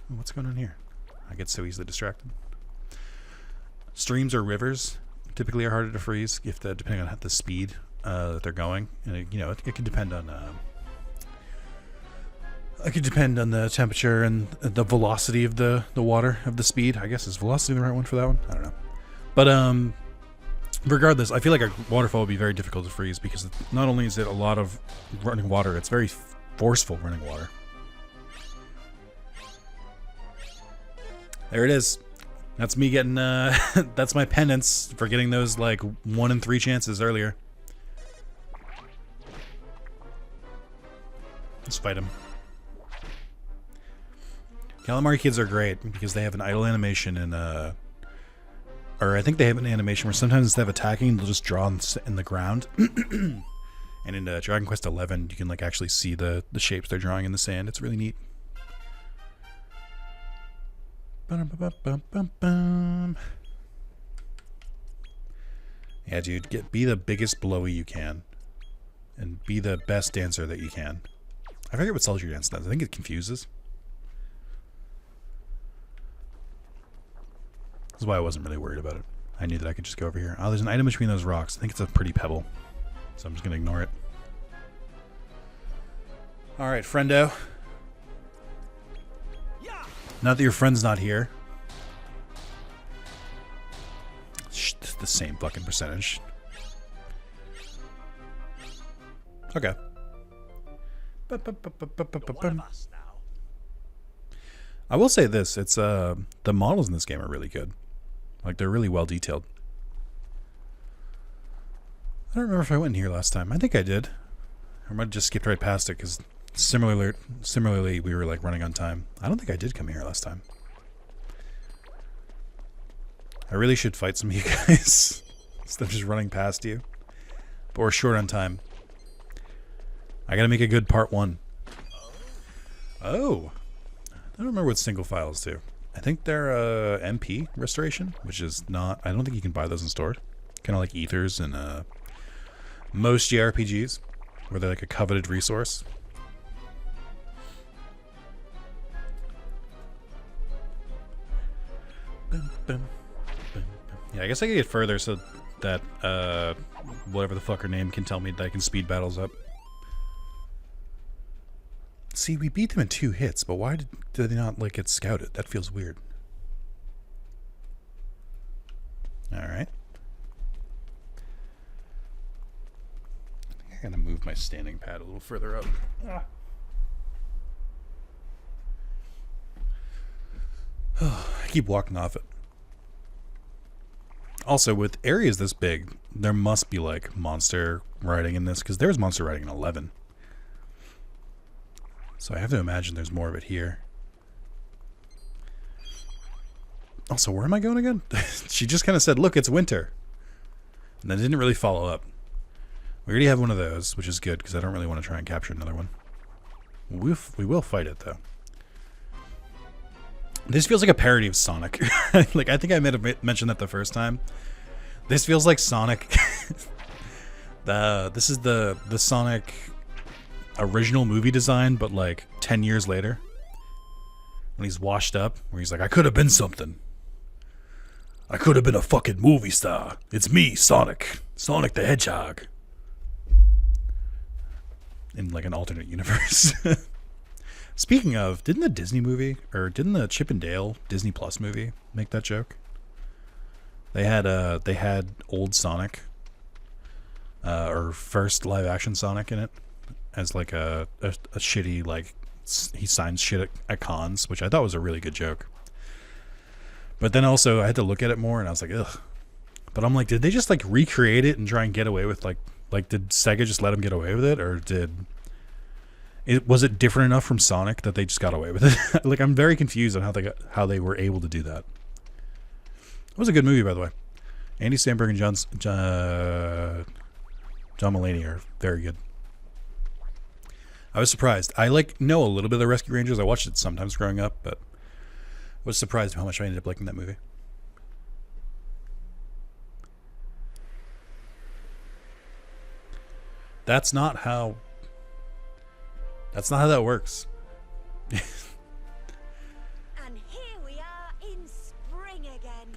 what's going on here? I get so easily distracted. Streams or rivers typically are harder to freeze depending on the speed that they're going, and it can depend on. It could depend on the temperature and the velocity of the water, of the speed. I guess is velocity the right one for that one? I don't know. But regardless, I feel like a waterfall would be very difficult to freeze because not only is it a lot of running water, it's very forceful running water. There it is. That's me getting, that's my penance for getting those like 1 in 3 chances earlier. Let's fight him. Calamari Kids are great because they have an idle animation and or I think they have an animation where sometimes instead of attacking, they'll just draw in the ground. And in Dragon Quest XI, you can like actually see the shapes they're drawing in the sand. It's really neat. Yeah, dude, be the biggest blowy you can, and be the best dancer that you can. I forget what Soldier Dance does. I think it confuses. That's why I wasn't really worried about it. I knew that I could just go over here. Oh, there's an item between those rocks. I think it's a pretty pebble, so I'm just gonna ignore it. All right, friendo. Not that your friend's not here. It's the same fucking percentage. Okay. I will say this, it's the models in this game are really good. Like they're really well detailed. I don't remember if I went in here last time. I think I did. I might have just skipped right past it because similarly we were like running on time. I don't think I did come here last time. I really should fight some of you guys instead of just running past you. But we're short on time. I gotta make a good part 1. Oh. I don't remember what single files do. I think they're MP restoration, which is not... I don't think you can buy those in store. Kind of like ethers and most JRPGs, where they're like a coveted resource. Yeah, I guess I can get further so that whatever the fuck her name can tell me that I can speed battles up. See, we beat them in 2 hits, but why did they not like get scouted? That feels weird. Alright. I think I gotta move my standing pad a little further up. I keep walking off it. Also, with areas this big, there must be like monster riding in this, because there's monster riding in 11. So I have to imagine there's more of it here. Also, where am I going again? She just kind of said, look, it's winter. And then didn't really follow up. We already have one of those, which is good, because I don't really want to try and capture another one. We will fight it, though. This feels like a parody of Sonic. Like, I think I might have mentioned that the first time. This feels like Sonic. This is the Sonic original movie design, but like 10 years later. When he's washed up, where he's like, I could have been something. I could have been a fucking movie star. It's me, Sonic. Sonic the Hedgehog. In like an alternate universe. Speaking of, didn't the Disney movie, or didn't the Chip and Dale Disney Plus movie make that joke? They had old Sonic, or first live action Sonic in it, as like a shitty, like, he signs shit at cons, which I thought was a really good joke. But then also I had to look at it more, and I was like, ugh. But I'm like, did they just like recreate it and try and get away with like did Sega just let them get away with it, or was it different enough from Sonic that they just got away with it? Like, I'm very confused on how they were able to do that. It was a good movie, by the way. Andy Samberg and John Mulaney are very good. I was surprised. I know a little bit of the Rescue Rangers. I watched it sometimes growing up, but I was surprised how much I ended up liking that movie. That's not how that works.
And here we are in spring again.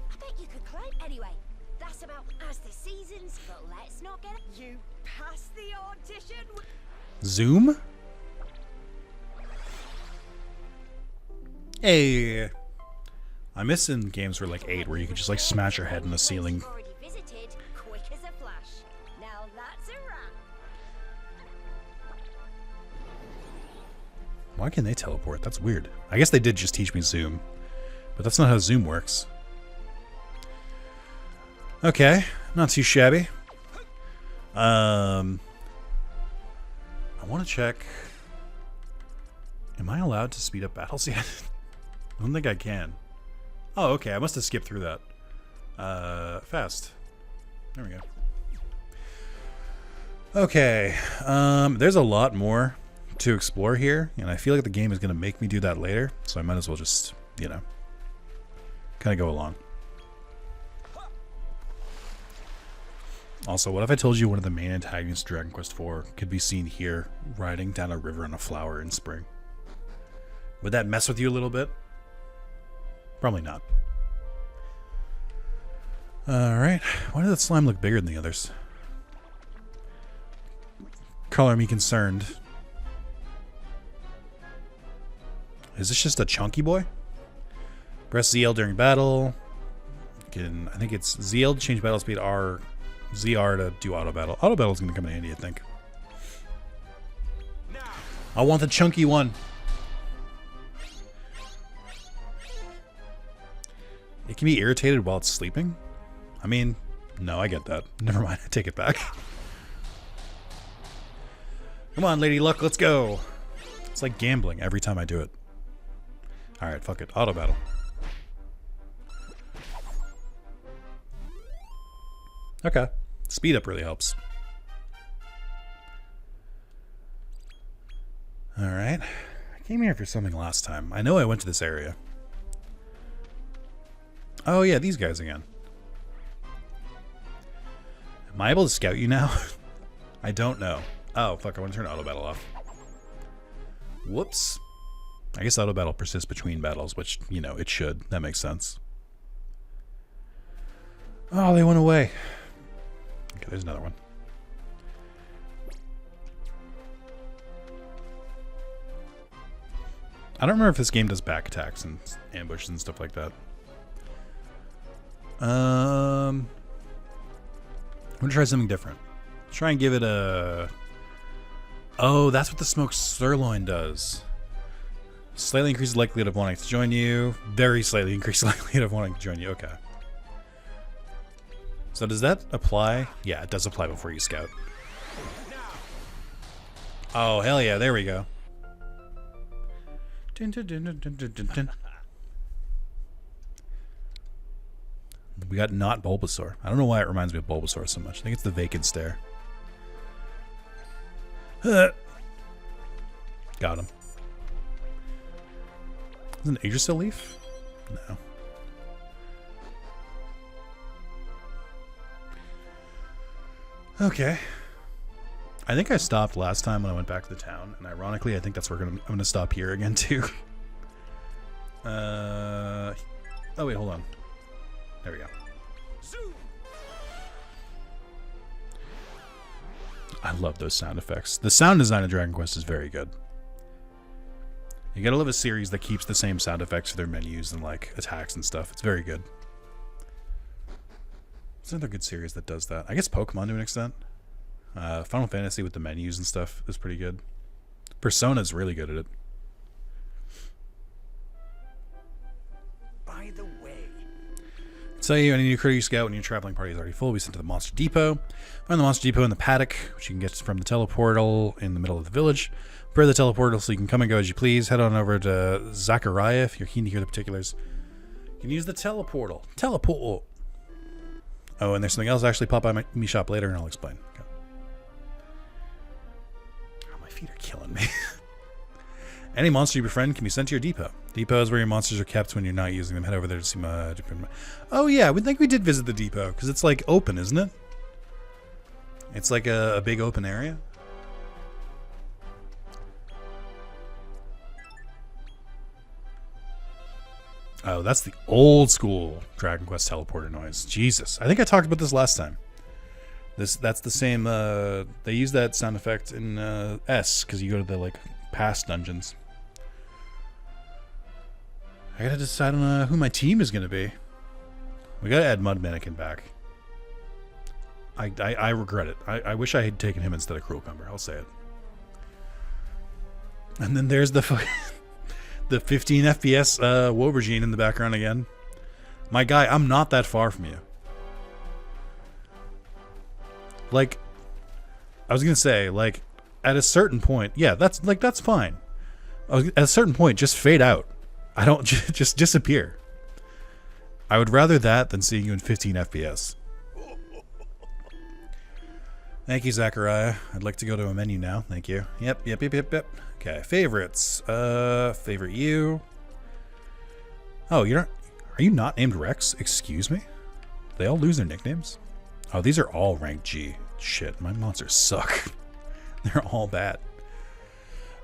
I bet you could climb. Anyway, that's about as the seasons, but let's not get... You passed the audition.
Zoom? Hey. I miss in games where 8 where you could just smash your head in the ceiling.
Already visited, quick as a flash. Now that's a wrap.
Why can they teleport? That's weird. I guess they did just teach me Zoom, but that's not how Zoom works. Okay, not too shabby. I want to check. Am I allowed to speed up battles yet? I don't think I can. Oh, okay. I must have skipped through that. Fast. There we go. Okay. There's a lot more to explore here, and I feel like the game is going to make me do that later, so I might as well just, kind of go along. Also, what if I told you one of the main antagonists of Dragon Quest IV could be seen here, riding down a river in a flower in spring? Would that mess with you a little bit? Probably not. Alright, why does that slime look bigger than the others? Color me concerned. Is this just a chunky boy? Press ZL during battle. I think it's ZL to change battle speed, ZR to do auto battle. Auto battle is going to come in handy, I think. I want the chunky one. It can be irritated while it's sleeping? I mean, no, I get that. Never mind, I take it back. Come on, Lady Luck, let's go. It's like gambling every time I do it. Alright, fuck it. Auto battle. Okay. Speed up really helps. Alright. I came here for something last time. I know I went to this area. Oh yeah, these guys again. Am I able to scout you now? I don't know. Oh, fuck, I want to turn auto battle off. Whoops. I guess auto battle persists between battles, which, it should. That makes sense. Oh, they went away. Okay, there's another one. I don't remember if this game does back attacks and ambushes and stuff like that. I'm gonna try something different. Try and give it a... Oh, that's what the smoked sirloin does. Slightly increases the likelihood of wanting to join you. Very slightly increases the likelihood of wanting to join you. Okay. So does that apply? Yeah, it does apply before you scout. Oh, hell yeah. There we go. Dun, dun, dun, dun, dun, dun, dun. We got not Bulbasaur. I don't know why it reminds me of Bulbasaur so much. I think it's the vacant stare. Got him. Is it an Yggdrasil leaf? No. Okay. I think I stopped last time when I went back to the town, and ironically, I think that's where I'm gonna stop here again too. Oh wait, hold on. There we go. I love those sound effects. The sound design of Dragon Quest is very good. You gotta love a series that keeps the same sound effects for their menus and attacks and stuff. It's very good. It's another good series that does that. I guess Pokemon to an extent. Final Fantasy with the menus and stuff is pretty good. Persona's really good at it. tell you, any new critter you scout when your traveling party is already full, we sent to the Monster Depot. Find the Monster Depot in the paddock, which you can get from the teleportal in the middle of the village. Prepare the teleportal so you can come and go as you please. Head on over to Zachariah if you're keen to hear the particulars. You can use the teleportal. Teleport. Oh, and there's something else actually pop by me shop later, and I'll explain. Okay. Oh, my feet are killing me. Any monster you befriend can be sent to your depot. Depot is where your monsters are kept when you're not using them. Head over there to see my... Oh, yeah, we think we did visit the depot, because it's, like, open, isn't it? It's like a big open area. Oh, that's the old school Dragon Quest teleporter noise. Jesus. I think I talked about this last time. That's the same, they use that sound effect in S, because you go to the, like, past dungeons. I gotta decide on who my team is gonna be. We gotta add Mud Mannequin back. I regret it. I wish I had taken him instead of Cruel Cumber. I'll say it. And then there's the 15 FPS Wobergine in the background again. My guy, I'm not that far from you. Like, I was gonna say, like, at a certain point, yeah, that's fine. At a certain point, just fade out. I don't just disappear. I would rather that than seeing you in 15 FPS. Thank you, Zachariah. I'd like to go to a menu now. Thank you. Yep. Okay, favorites. Favorite you. Oh, are you not named Rex? Excuse me? They all lose their nicknames? Oh, these are all rank G. Shit, my monsters suck. They're all bad.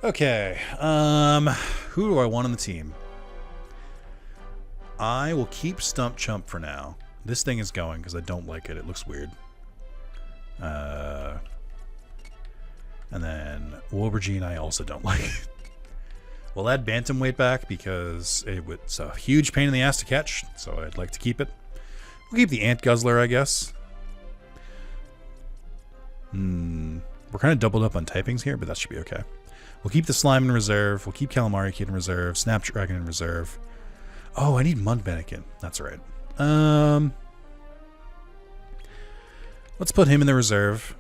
Okay, who do I want on the team? I will keep Stump Chump for now. This thing is going because I don't like it. It looks weird. And then Wolverine I also don't like. We'll add Bantamweight back because it's a huge pain in the ass to catch, so I'd like to keep it. We'll keep the Ant Guzzler, I guess. We're kind of doubled up on typings here, but that should be okay. We'll keep the Slime in reserve. We'll keep Calamari Kid in reserve. Snapdragon in reserve. Oh, I need Mud Mannequin. That's right. Let's put him in the reserve.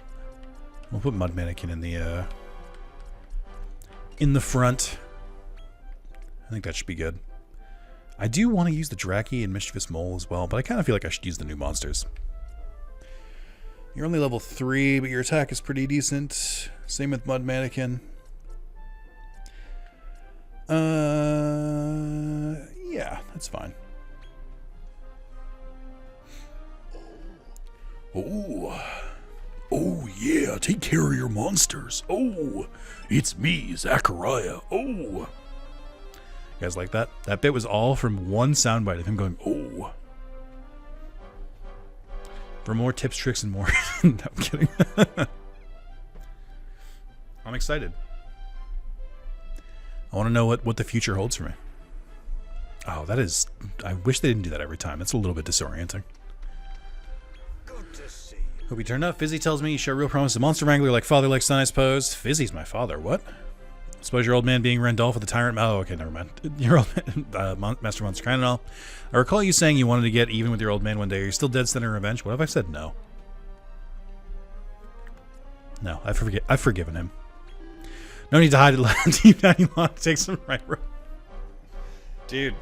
We'll put Mud Mannequin in the front. I think that should be good. I do want to use the Draki and Mischievous Mole as well, but I kind of feel like I should use the new monsters. You're only level 3, but your attack is pretty decent. Same with Mud Mannequin. Yeah, that's fine. Oh yeah, take care of your monsters. Oh, it's me, Zachariah. Oh. You guys like that? That bit was all from one soundbite of him going, oh. For more tips, tricks, and more. No, I'm kidding. I'm excited. I want to know what the future holds for me. Oh, that is... I wish they didn't do that every time. That's a little bit disorienting.
Good to see you.
Hope you turned up. Fizzy tells me you show real promise. A monster wrangler like father, like son, I suppose. Fizzy's my father. What? I suppose your old man being Randolph with the tyrant... Oh, okay, never mind. Your old man, Master Monster kind and all. I recall you saying you wanted to get even with your old man one day. Are you still dead set in revenge? What if I said no? No, I've forgiven him. No need to hide it. Deep down, you want to take some right road. Dude,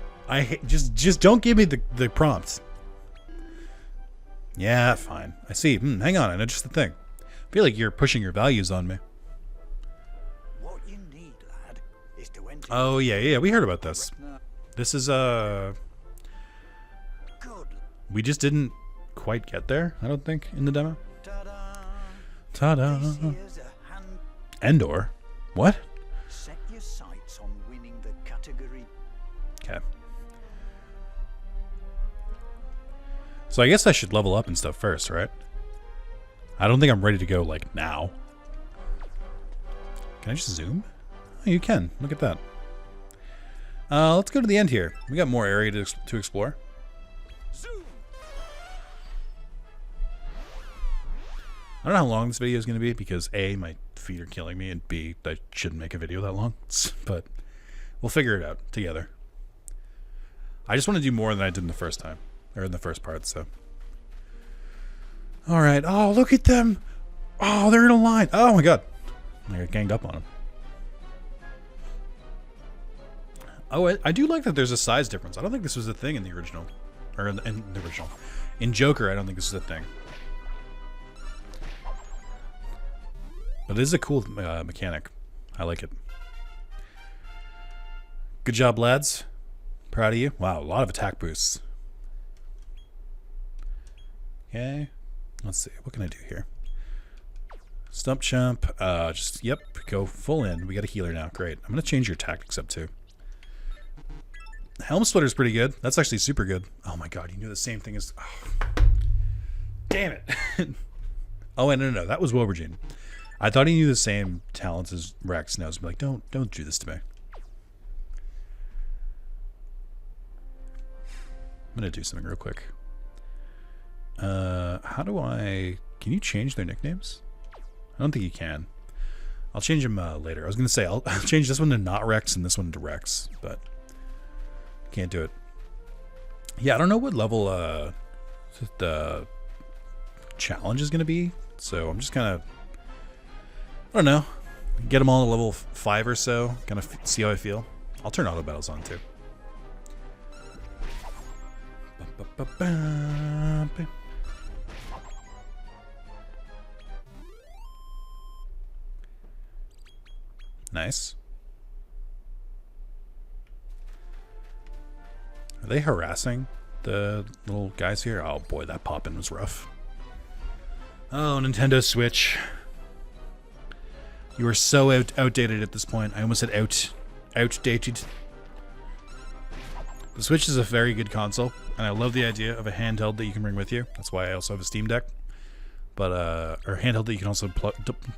just don't give me the prompts. Yeah, fine. I see. Hang on, I know just the thing. I feel like you're pushing your values on me.
What you need, lad, is to enter.
Oh yeah, we heard about this. This is
Good.
we just didn't quite get there, I don't think, in the demo.
Ta-da!
Ta-da.
This here's a hand.
Endor. What?
Set your sights on winning the category.
Okay. So I guess I should level up and stuff first, right? I don't think I'm ready to go, like, now. Can I just zoom? Oh, you can. Look at that. Let's go to the end here. We got more area to explore.
Zoom!
I don't know how long this video is going to be because A, my feet are killing me, and B, I shouldn't make a video that long. But we'll figure it out together. I just want to do more than I did in the first time. or in the first part. So, all right. Oh, look at them. Oh, they're in a line. Oh my god, I got ganged up on them. Oh, I do like that there's a size difference. I don't think this was a thing in the original, or in the original. In Joker, I don't think this is a thing. But it is a cool mechanic. I like it. Good job, lads. Proud of you. Wow, a lot of attack boosts. Okay. Let's see. What can I do here? Stump chump. Just, yep, go full in. We got a healer now. Great. I'm going to change your tactics up too. Helm Splitter's pretty good. That's actually super good. Oh my god, you knew the same thing as... Oh. Damn it. Oh, wait, no. That was Wobergine. I thought he knew the same talents as Rex, and I was like, don't do this to me. I'm going to do something real quick. How do I... Can you change their nicknames? I don't think you can. I'll change them later. I was going to say, I'll change this one to not Rex and this one to Rex, but... Can't do it. Yeah, I don't know what level the challenge is going to be, so I'm just kind of, I don't know, get them all to level 5 or so, kind of see how I feel. I'll turn auto battles on too. Nice. Are they harassing the little guys here? Oh boy, that pop-in was rough. Oh, Nintendo Switch. You are so outdated at this point. I almost said outdated. The Switch is a very good console, and I love the idea of a handheld that you can bring with you. That's why I also have a Steam Deck. But, or handheld that you can also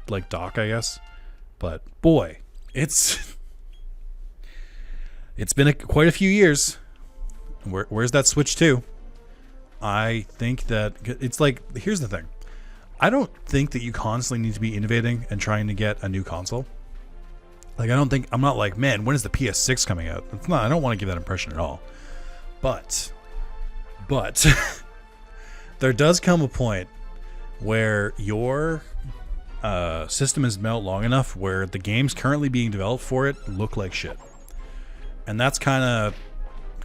like dock, I guess. But boy, it's been quite a few years. Where's that Switch 2? I think that it's like, here's the thing. I don't think that you constantly need to be innovating and trying to get a new console. Like, I'm not like, man, when is the PS6 coming out? It's not, I don't want to give that impression at all. But there does come a point where your system is built long enough where the games currently being developed for it look like shit. And that's kind of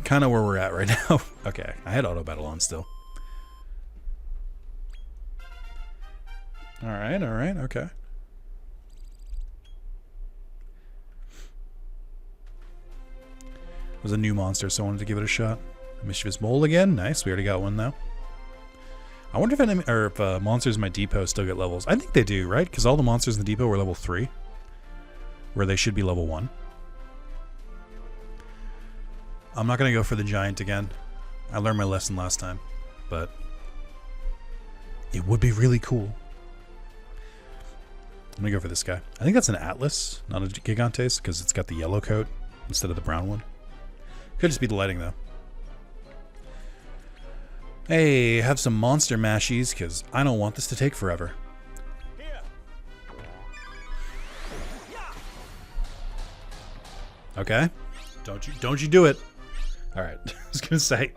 where we're at right now. Okay, I had auto battle on still. All right, okay. It was a new monster, so I wanted to give it a shot. Mischievous Mole again. Nice, we already got one now. I wonder if monsters in my depot still get levels. I think they do, right? Because all the monsters in the depot were level 3, where they should be level 1. I'm not going to go for the giant again. I learned my lesson last time, but it would be really cool. I'm going to go for this guy. I think that's an Atlas, not a Gigantes, because it's got the yellow coat instead of the brown one. Could just be the lighting, though. Hey, have some monster mashies, because I don't want this to take forever. Okay. Don't you do it. All right. I was going to say,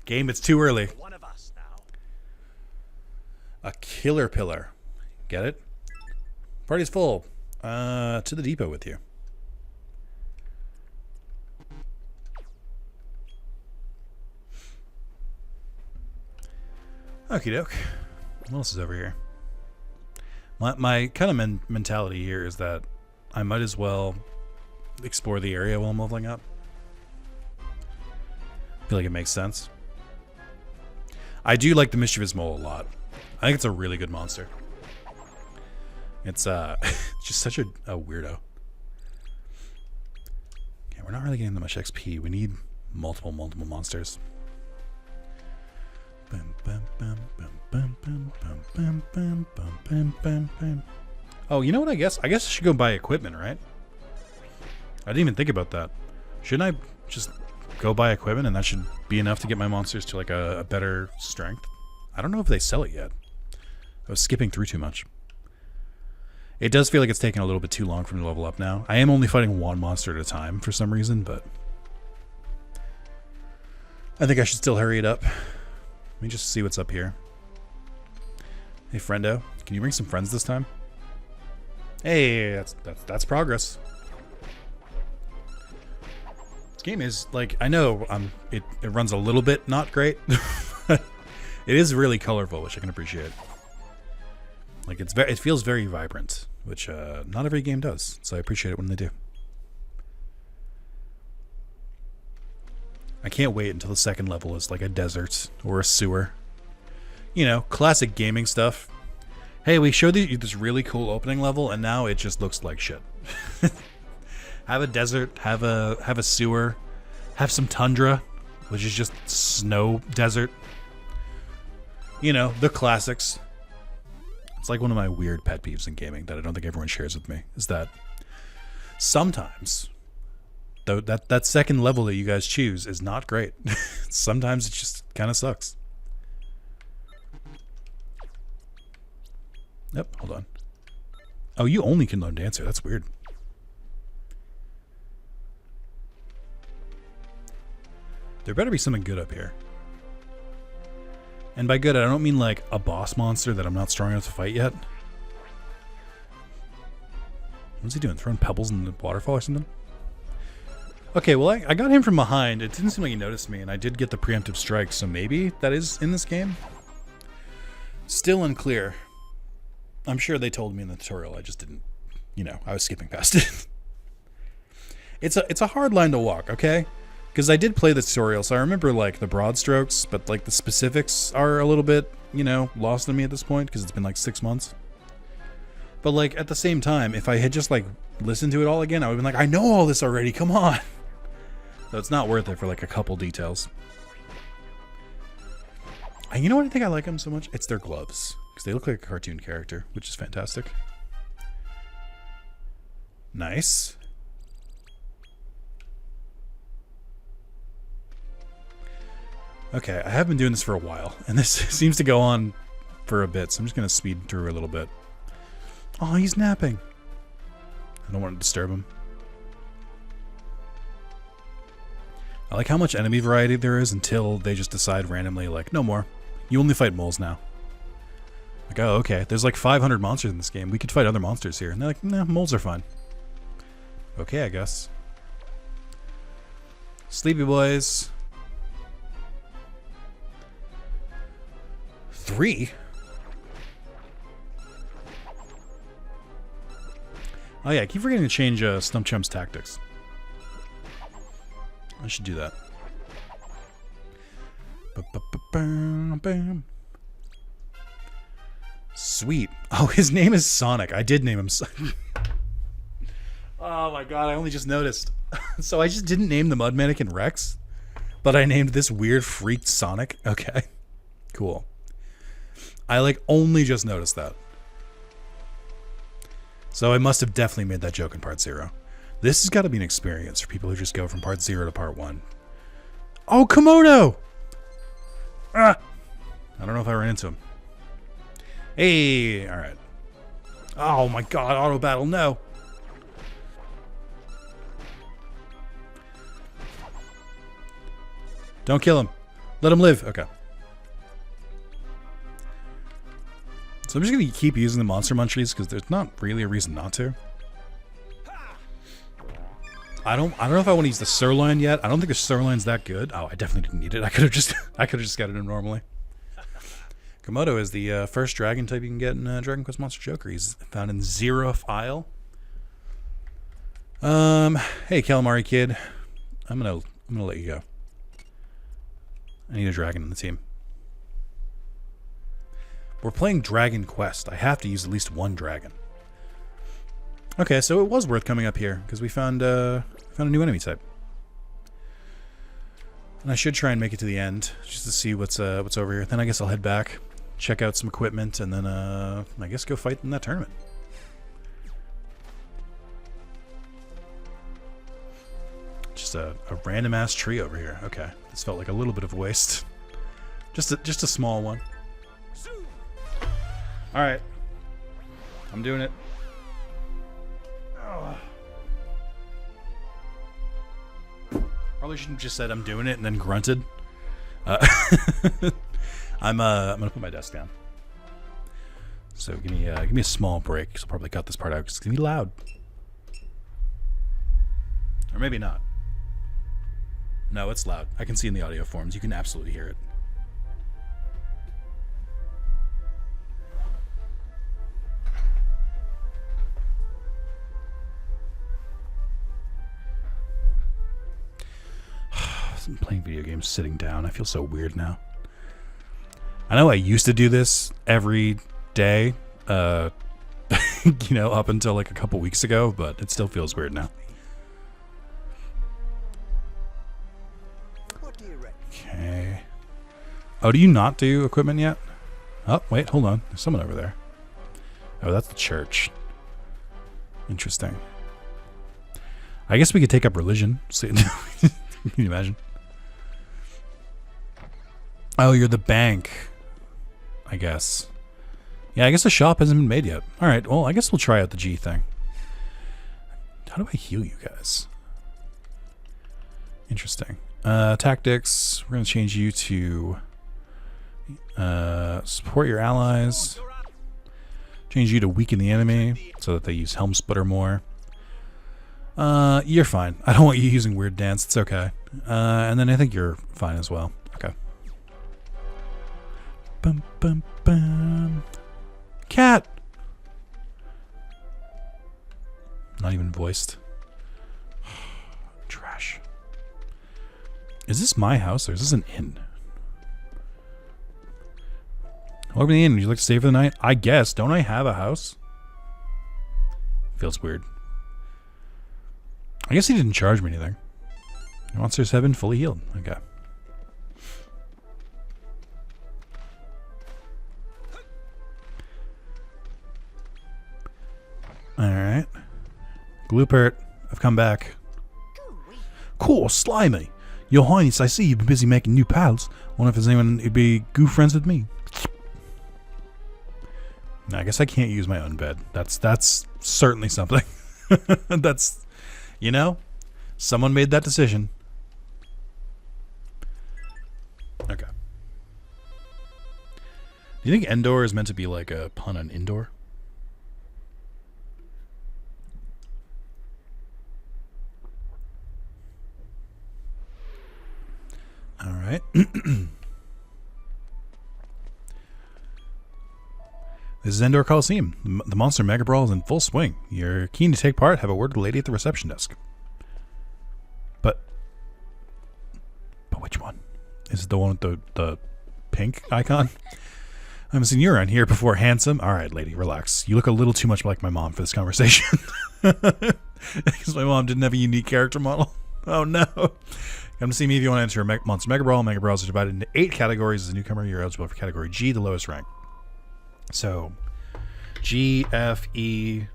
game, it's too early.
One of us now.
A killer pillar. Get it? Party's full. To the depot with you. Okie doke. What else is over here? My kind of mentality here is that I might as well explore the area while I'm leveling up. I feel like it makes sense. I do like the Mischievous Mole a lot. I think it's a really good monster. It's just such a weirdo. Okay, we're not really getting that much XP. We need multiple monsters. Oh, you know what? I guess I should go buy equipment, right? I didn't even think about that. Shouldn't I just go buy equipment and that should be enough to get my monsters to like a better strength? I don't know if they sell it yet. I was skipping through too much. It does feel like it's taking a little bit too long for me to level up now. I am only fighting one monster at a time for some reason, but I think I should still hurry it up. Let me just see what's up here. Hey, friendo. Can you bring some friends this time? Hey, that's progress. This game is, like, I know it runs a little bit not great. It is really colorful, which I can appreciate. Like, it feels very vibrant, which not every game does, so I appreciate it when they do. I can't wait until the second level is like a desert or a sewer. You know, classic gaming stuff. Hey, we showed you this really cool opening level, and now it just looks like shit. Have a desert, have a sewer, have some tundra, which is just snow desert. You know, the classics. It's like one of my weird pet peeves in gaming that I don't think everyone shares with me, is that sometimes that second level that you guys choose is not great. Sometimes it just kind of sucks. Yep, hold on. Oh, you only can learn Dancer. That's weird. There better be something good up here. And by good, I don't mean like a boss monster that I'm not strong enough to fight yet. What's he doing? Throwing pebbles in the waterfall or something? Okay, well, I got him from behind. It didn't seem like he noticed me, and I did get the preemptive strike, so maybe that is in this game? Still unclear. I'm sure they told me in the tutorial. I just didn't, you know, I was skipping past it. It's a hard line to walk, okay? Because I did play the tutorial, so I remember, like, the broad strokes, but, like, the specifics are a little bit, you know, lost on me at this point, because it's been, like, 6 months. But, like, at the same time, if I had just, like, listened to it all again, I would have been like, I know all this already, come on! So it's not worth it for, like, a couple details. And you know what I think I like them so much? It's their gloves. Because they look like a cartoon character, which is fantastic. Nice. Okay, I have been doing this for a while, and this seems to go on for a bit, so I'm just going to speed through a little bit. Oh, he's napping. I don't want to disturb him. I like how much enemy variety there is until they just decide randomly, like, no more. You only fight moles now. Like, oh, okay. There's like 500 monsters in this game. We could fight other monsters here. And they're like, nah, moles are fine. Okay, I guess. Sleepy boys. 3? Oh yeah, I keep forgetting to change Stump Chump's tactics. I should do that. Sweet. Oh, his name is Sonic. I did name him Sonic. Oh my god, I only just noticed. So I just didn't name the Mud Mannequin Rex, but I named this weird freaked Sonic. Okay. Cool. I like only just noticed that. So I must have definitely made that joke in part 0. This has got to be an experience for people who just go from part 0 to part 1. Oh, Komodo! Ah! I don't know if I ran into him. Hey! Alright. Oh my god, auto battle, no! Don't kill him. Let him live. Okay. So I'm just going to keep using the monster munchies because there's not really a reason not to. I don't know if I want to use the sirloin yet. I don't think the sirloin's that good. Oh, I definitely didn't need it. I could have just got it in normally. Komodo is the first dragon type you can get in Dragon Quest Monster Joker. He's found in Zeroth Isle. Hey Calamari kid. I'm gonna let you go. I need a dragon in the team. We're playing Dragon Quest. I have to use at least one dragon. Okay, so it was worth coming up here because we found a new enemy type. And I should try and make it to the end just to see what's over here. Then I guess I'll head back, check out some equipment, and then I guess go fight in that tournament. Just a random ass tree over here. Okay, this felt like a little bit of a waste. Just a small one. All right, I'm doing it. Probably shouldn't have just said I'm doing it and then grunted. I'm gonna put my desk down. So give me a small break. 'Cause I'll probably cut this part out because it's gonna be loud, or maybe not. No, it's loud. I can see in the audio forms. You can absolutely hear it. I'm playing video games sitting down. I feel so weird now. I know I used to do this every day, you know, up until like a couple weeks ago, but it still feels weird now.
What do you reckon?
Okay. Oh, do you not do equipment yet? Oh, wait, hold on. There's someone over there. Oh, that's the church. Interesting. I guess we could take up religion. Can you imagine? Oh, you're the bank. I guess. Yeah, I guess the shop hasn't been made yet. Alright, well, I guess we'll try out the G thing. How do I heal you guys? Interesting. Tactics. We're going to change you to support your allies. Change you to weaken the enemy so that they use Helm Splitter more. You're fine. I don't want you using Weird Dance. It's okay. And then I think you're fine as well. Okay. Bum, bum, bum. Cat! Not even voiced. Trash. Is this my house or is this an inn? Welcome to the inn. Would you like to stay for the night? I guess. Don't I have a house? Feels weird. I guess he didn't charge me anything. Monsters have been fully healed. Okay. Alright. Gloopert, I've come back. Cool, Slimy. Your Highness, I see you've been busy making new pals. Wonder if there's anyone who'd be goo friends with me. I guess I can't use my own bed. That's certainly something. That's, you know, someone made that decision. Okay. Do you think Endor is meant to be like a pun on indoor? All right. This is Endor Coliseum. The Monster Mega Brawl is in full swing. You're keen to take part? Have a word with the lady at the reception desk. But which one? Is it the one with the pink icon? I haven't seen you around here before, handsome. All right, lady, relax. You look a little too much like my mom for this conversation. Because my mom didn't have a unique character model. Oh, no. Come to see me if you want to enter a Monster Mega Brawl. Mega Brawls are divided into 8 categories. As a newcomer, you're eligible for Category G, the lowest rank. So, G, F, E,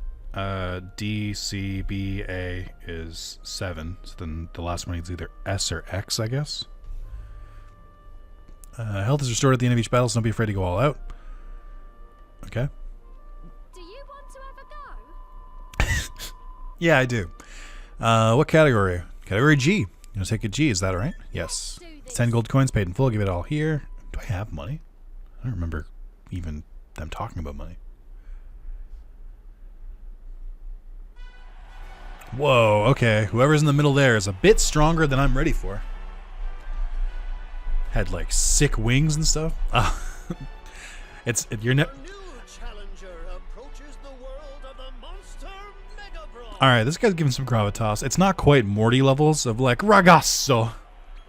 D, C, B, A is 7. So then the last one is either S or X, I guess. Health is restored at the end of each battle, so don't be afraid to go all out. Okay.
Do you want to have a go?
Yeah, I do. What category? Category G. You want to take a G, is that right? Yes. 10 gold coins paid in full. Give it all here. Do I have money? I don't remember even them talking about money. Whoa, okay. Whoever's in the middle there is a bit stronger than I'm ready for. Had like sick wings and stuff. You're
New challenger approaches the world of the Monster Mega Brawl.
all right. This guy's giving some gravitas. It's not quite Morty levels of like ragazzo.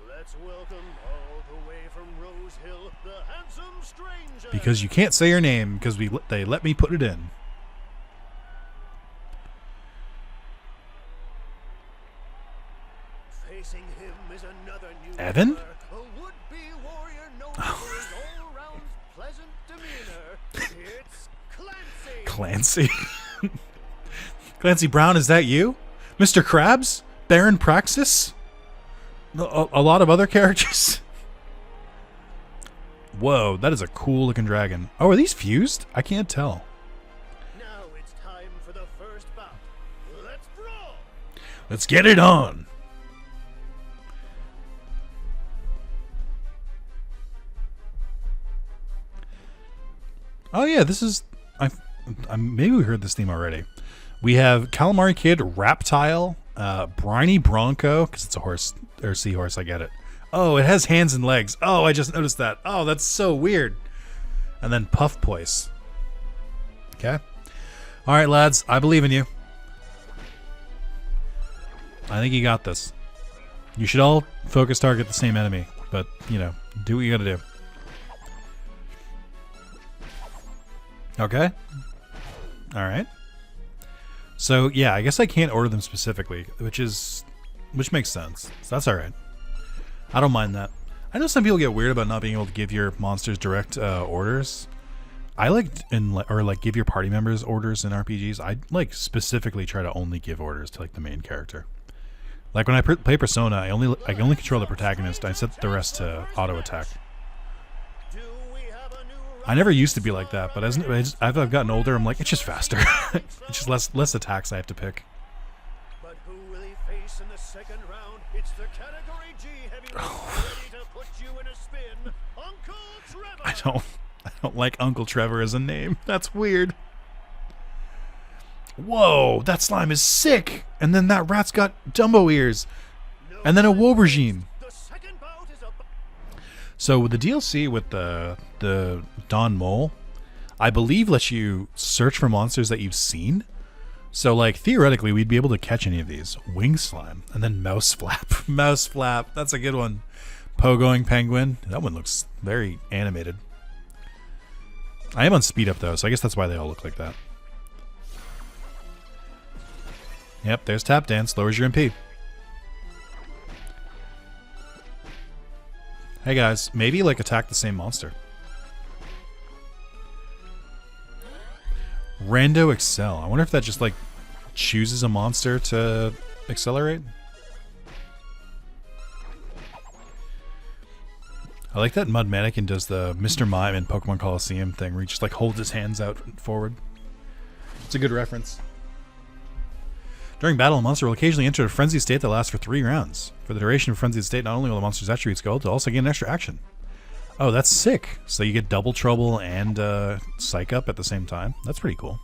Let's welcome all the way from Rose Hill, the handsome stranger.
Because you can't say your name because they let me put it in.
Facing him is another new
Evan?
a would-be warrior known for his all-round pleasant demeanor. It's Clancy.
Clancy. Clancy Brown, is that you? Mr. Krabs? Baron Praxis? A lot of other characters? Whoa, that is a cool looking dragon. Oh, are these fused? I can't tell.
Now it's time for the first bout. Let's brawl.
Let's get it on. Oh yeah, this is. Maybe we heard this theme already. We have Calamari Kid, Raptile, Briny Bronco, because it's a horse or seahorse. I get it. Oh, it has hands and legs. Oh, I just noticed that. Oh, that's so weird. And then Puff Poise. Okay. All right, lads. I believe in you. I think you got this. You should all focus target the same enemy, but, you know, do what you gotta do. Okay. All right. So, yeah, I guess I can't order them specifically, which makes sense. So that's all right. I don't mind that. I know some people get weird about not being able to give your monsters direct orders. I give your party members orders in RPGs. I like specifically try to only give orders to like the main character. Like when I play Persona, I only control the protagonist. I set the rest to auto attack. I never used to be like that, but as I've gotten older, I'm like, it's just faster. It's just less attacks I have to pick.
But who will he face in the second round? It's the category G heavyweight ready to put you in a spin. Uncle Trevor.
I don't like Uncle Trevor as a name. That's weird. Whoa, that slime is sick. And then that rat's got Dumbo ears. And then a Wobergine. So with the DLC with the Don Mole, I believe lets you search for monsters that you've seen. So like theoretically we'd be able to catch any of these. Wing slime and then mouse flap. Mouse flap. That's a good one. Pogoing penguin. That one looks very animated. I am on speed up though, so I guess that's why they all look like that. Yep, there's tap dance. Lowers your MP. Hey guys, maybe like attack the same monster. Rando Excel. I wonder if that just like chooses a monster to accelerate. I like that Mud Mannequin does the Mr. Mime in Pokemon Coliseum thing where he just like holds his hands out forward. It's a good reference. During battle, a monster will occasionally enter a frenzied state that lasts for 3 rounds. For the duration of frenzied state, not only will the monster's attributes go, they'll also gain an extra action. Oh, that's sick. So you get Double Trouble and Psych Up at the same time. That's pretty cool.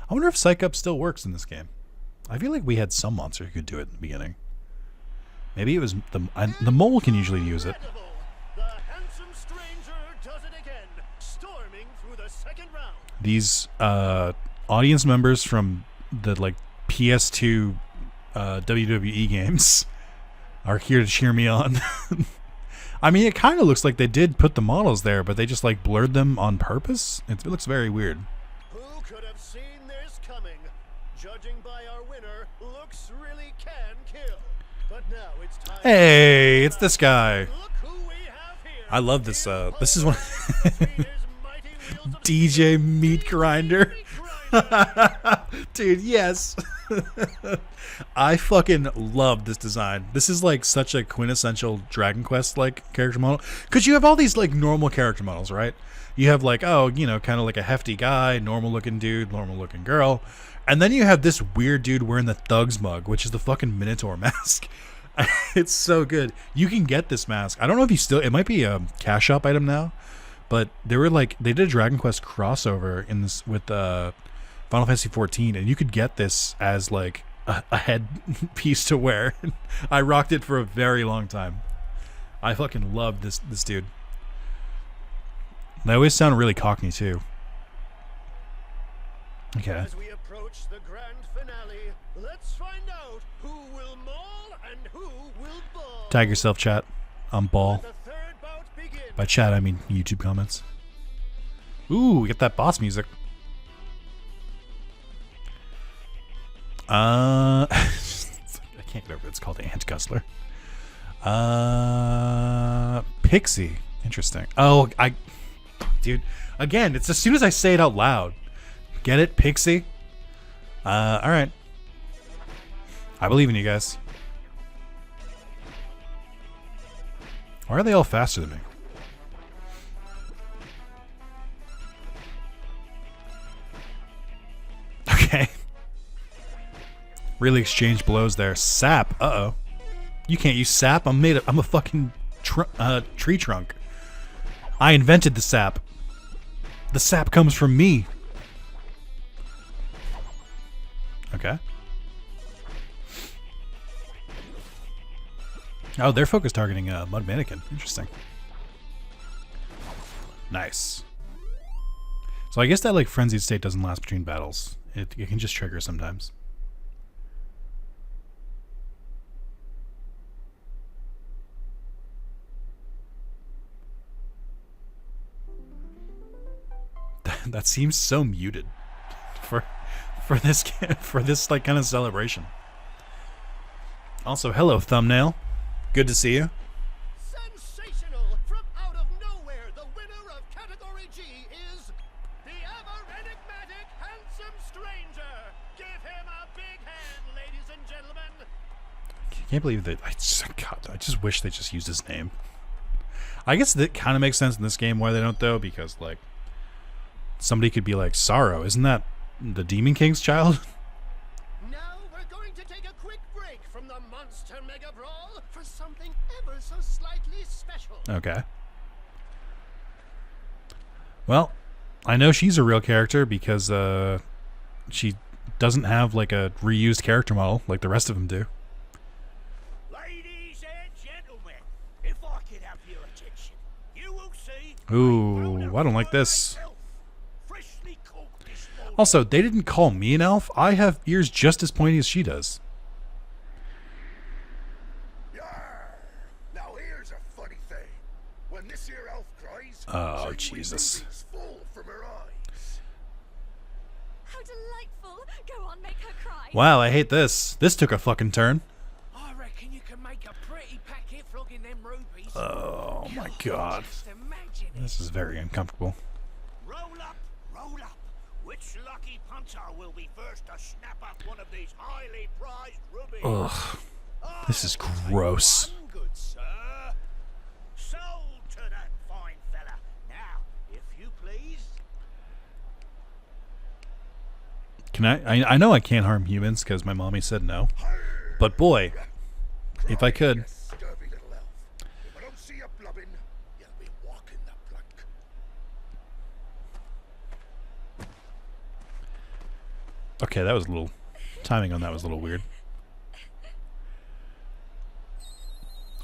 I wonder if Psych Up still works in this game. I feel like we had some monster who could do it in the beginning. Maybe it was the mole can usually use it.
The handsome stranger does it again, storming through the second round.
These audience members from the like PS2 WWE games are here to cheer me on. I mean, it kind of looks like they did put the models there, but they just like blurred them on purpose. It looks very weird.
Who could have seen this coming? Judging by our winner, looks really can kill. But now it's time.
Hey, it's this guy.
Look who we have here.
I love this. This is one. DJ Meat Grinder. Dude, yes. I fucking love this design. This is like such a quintessential Dragon Quest like character model, because you have all these like normal character models, right? You have like, oh, you know, kind of like a hefty guy, normal looking dude, normal looking girl, and then you have this weird dude wearing the Thug's mug, which is the fucking Minotaur mask. It's so good. You can get this mask. I don't know if you still, it might be a cash shop item now, but they did a Dragon Quest crossover in this with Final Fantasy 14, and you could get this as like a head piece to wear. I rocked it for a very long time. I fucking love this dude. They always sound really cockney too. Okay.
As we approach the grand finale, let's find out who will maul and who will ball.
Tag yourself, chat. I'm Ball.
The third bout begins.
By chat, I mean YouTube comments. Ooh, we get that boss music. I can't get over it. It's called Ant Gustler. Pixie. Interesting. Oh, dude, again, it's as soon as I say it out loud. Get it, Pixie? Alright. I believe in you guys. Why are they all faster than me? Okay. Really exchange blows there. Sap. Uh-oh. You can't use sap. I'm a fucking tree trunk. I invented the sap. The sap comes from me. Okay. Oh, they're focus targeting Mud Mannequin. Interesting. Nice. So I guess that like frenzied state doesn't last between battles. It can just trigger sometimes. That seems so muted for this like kind of celebration. Also, hello thumbnail. Good to see you.
Sensational! From out of nowhere, the winner of Category G is the ever enigmatic handsome stranger. Give him a big hand, ladies and gentlemen.
I can't believe that. I just wish they just used his name. I guess that kind of makes sense in this game why they don't though, because like somebody could be like Sorrow. Isn't that the Demon King's child?
Now we're going to take a quick break from the Monster Mega Brawl for something ever so slightly special.
Okay. Well, I know she's a real character because she doesn't have like a reused character model like the rest of them do.
Ladies and gentlemen, if I could have your attention, you will see.
Ooh, I don't like this.
Freshly cooked this morning.
Also, they didn't call me an elf. I have ears just as pointy as she does.
Yarr! Now here's a funny thing. When this here elf cries,
Oh,
she
Jesus.
rubies fall from her eyes.
How delightful. Go on, make her cry.
Wow, I hate this. This took a fucking turn.
I reckon you can make a pretty packet flogging them rubies.
Oh my god.
Just imagine it.
This is very uncomfortable.
Roll up, roll up. Which lucky punter will be first to snap up one of these highly prized rubies?
Ugh. This is
I'll take
gross.
one, good sir. Sold to that fine fella. Now, if you please.
Can I know I can't harm humans because my mommy said no. But boy, if I could.
You scurvy little elf. If I don't see you blubbing, you'll be walking the plank.
Okay, that was a little timing on that was a little weird.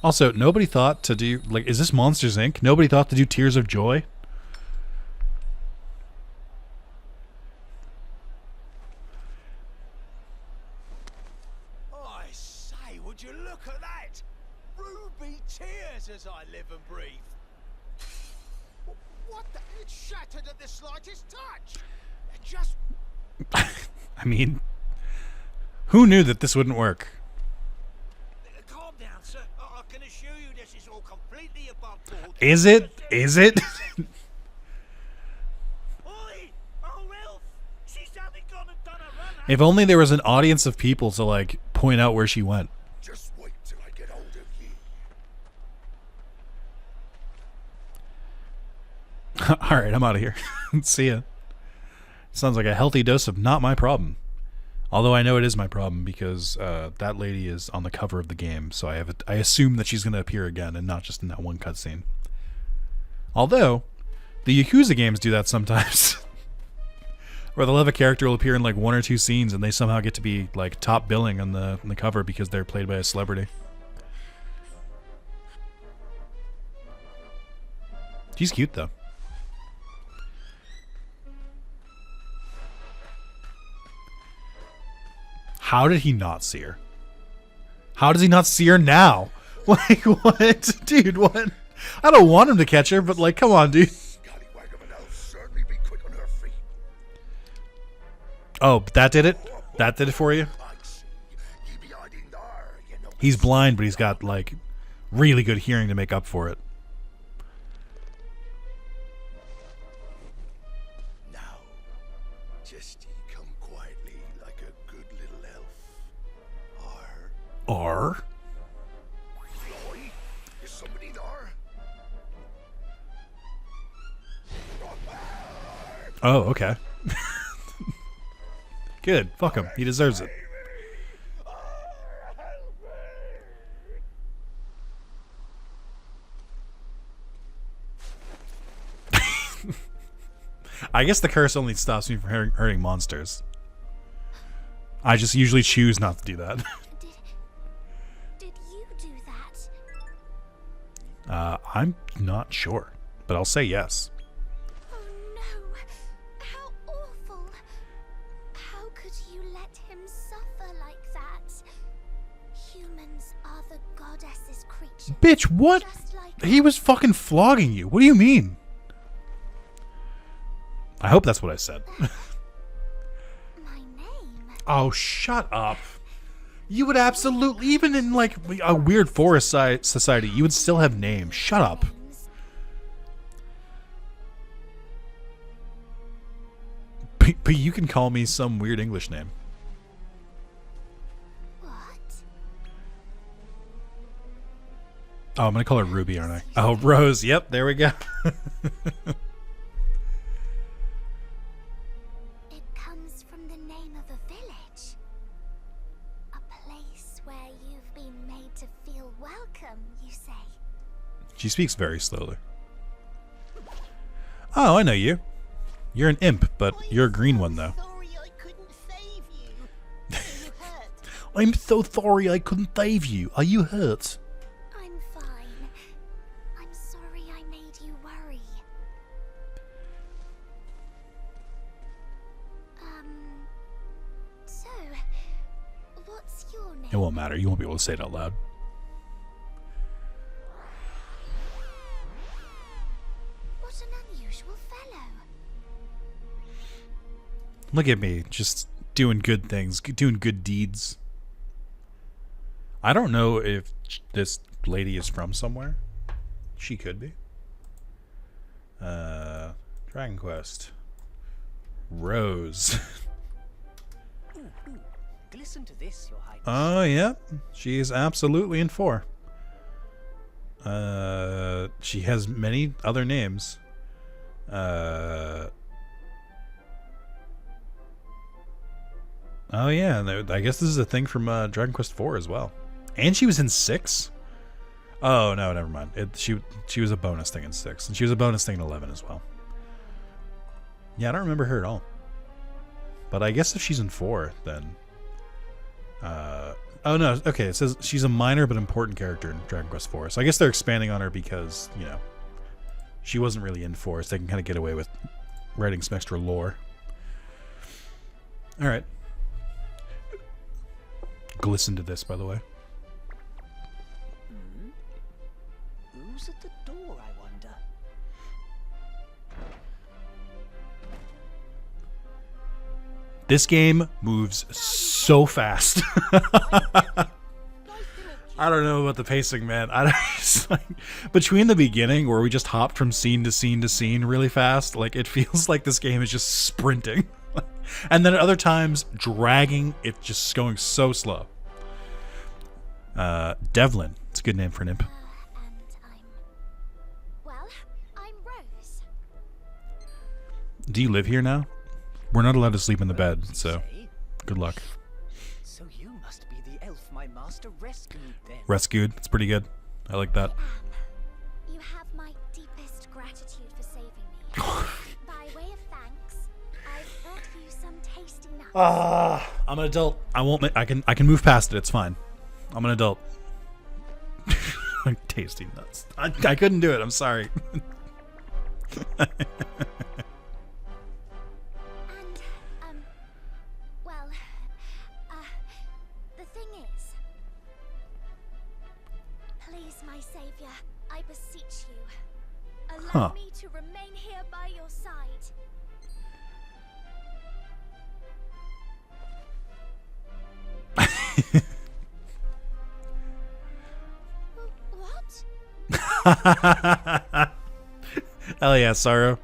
Also, nobody thought to do like is this Monsters Inc? Nobody thought to do Tears of Joy?
I say, would you look at that? Ruby tears as I live and breathe.
What the? It shattered at the slightest touch. Just
I mean, who knew that this wouldn't work?
Calm down, sir. I can assure you this is all completely above board.
Is it? Is it?
Oi! Oh, Ralph! She's having gone and done a run.
If only there was an audience of people to like point out where she went.
Just wait till I get hold of ye.
All right, I'm out of here. See ya. Sounds like a healthy dose of not my problem. Although I know it is my problem because that lady is on the cover of the game, so I assume that she's going to appear again and not just in that one cutscene. Although, the Yakuza games do that sometimes. Where they'll have a character will appear in like one or two scenes and they somehow get to be like top billing on the cover because they're played by a celebrity. She's cute though. How did he not see her? How does he not see her now? Like, what? Dude, what? I don't want him to catch her, but like, come on, dude.
Scallywag of an elf certainly be quick on her feet.
Oh, that did it? That did it for you?
I see. Ye be hiding there, you know.
He's blind, but he's got like really good hearing to make up for it.
Now, just ye come quietly like a good little elf.
R?
Floy, is somebody there?
Oh, okay. Good. Fuck him. He deserves it. I guess the curse only stops me from hurting monsters. I just usually choose not to do that.
Did you do that?
I'm not sure, but I'll say yes.
Oh no! How awful! How could you let him suffer like that? Humans are the goddess's creatures.
Bitch, what?
Just like
He was fucking flogging you. What do you mean? I hope that's what I said.
my name.
Oh, shut up. You would absolutely, even in like a weird forest society, you would still have names. Shut up.
Names.
But you can call me some weird English name.
What?
Oh, I'm going to call her Ruby, aren't I? Oh, Rose. Yep, there we go.
It comes from the name of a village. A place where you've been made to feel welcome, you say?
She speaks very slowly. Oh, I know you. You're an imp, but you're a green one, though.
Sorry I couldn't save you. Are you hurt?
I'm so sorry I couldn't save you. Are you hurt?
I'm fine. I'm sorry I made you worry. So, what's your name?
It won't matter. You won't be able to say it out loud.
What an unusual fellow.
Look at me, just doing good things, doing good deeds. I don't know if this lady is from somewhere. She could be. Dragon Quest. Rose.
Listen to this, Your Highness.
Oh, yeah. She is absolutely in 4. She has many other names. Oh, yeah. I guess this is a thing from Dragon Quest 4 as well. And she was in 6? Oh, no, never mind. She was a bonus thing in 6. And she was a bonus thing in 11 as well. Yeah, I don't remember her at all. But I guess if she's in 4, then... oh, no. Okay, it says she's a minor but important character in Dragon Quest 4. So I guess they're expanding on her because, you know, she wasn't really in 4, so they can kind of get away with writing some extra lore. All right. Glisten to this, by the way.
Who's at the door, I wonder?
This game moves so fast. I don't know about the pacing, man. It's like, between the beginning where we just hopped from scene to scene to scene really fast, like it feels like this game is just sprinting. And then at other times dragging, it's just going so slow. Devlin. It's a good name for an imp.
I'm Rose.
Do you live here now? We're not allowed to sleep in the bed, so good luck.
So you must be the elf my master rescued then.
Rescued. It's pretty good. I like that.
You have my deepest gratitude for saving me. By way of thanks, I've brought you some tasty nuts.
I'm an adult. I won't. I can move past it. It's fine. I'm an adult. Tasty nuts. I couldn't do it. I'm sorry.
The thing is, please, my savior, I beseech you, allow me to remain here by your side. What?
Hell yeah, Sorrow.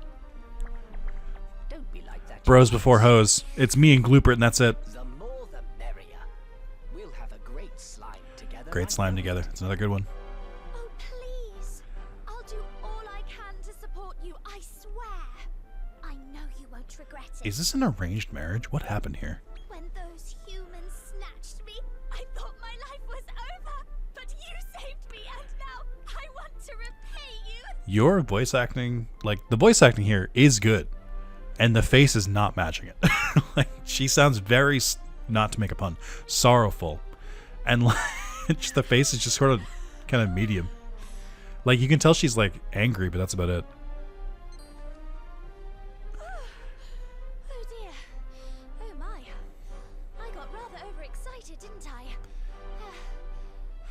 Don't be like that.
Bros before hoes. It's me and Gloopert, and that's it.
The more the merrier. We'll have a great slime together.
Great slime together. It's another good one.
Oh, please. I'll do all I can to support you, I swear. I know you won't regret it.
Is this an arranged marriage? What happened here?
When those humans snatched me, I thought my life was over. But you saved me, and now I want to repay you.
Your voice acting, like, the voice acting here is good. and the face is not matching it. Like, she sounds very, not to make a pun, sorrowful, and like, just the face is just sort of kind of medium. Like, you can tell she's like angry, but that's about it.
Oh dear. Oh my. I got rather overexcited, didn't I?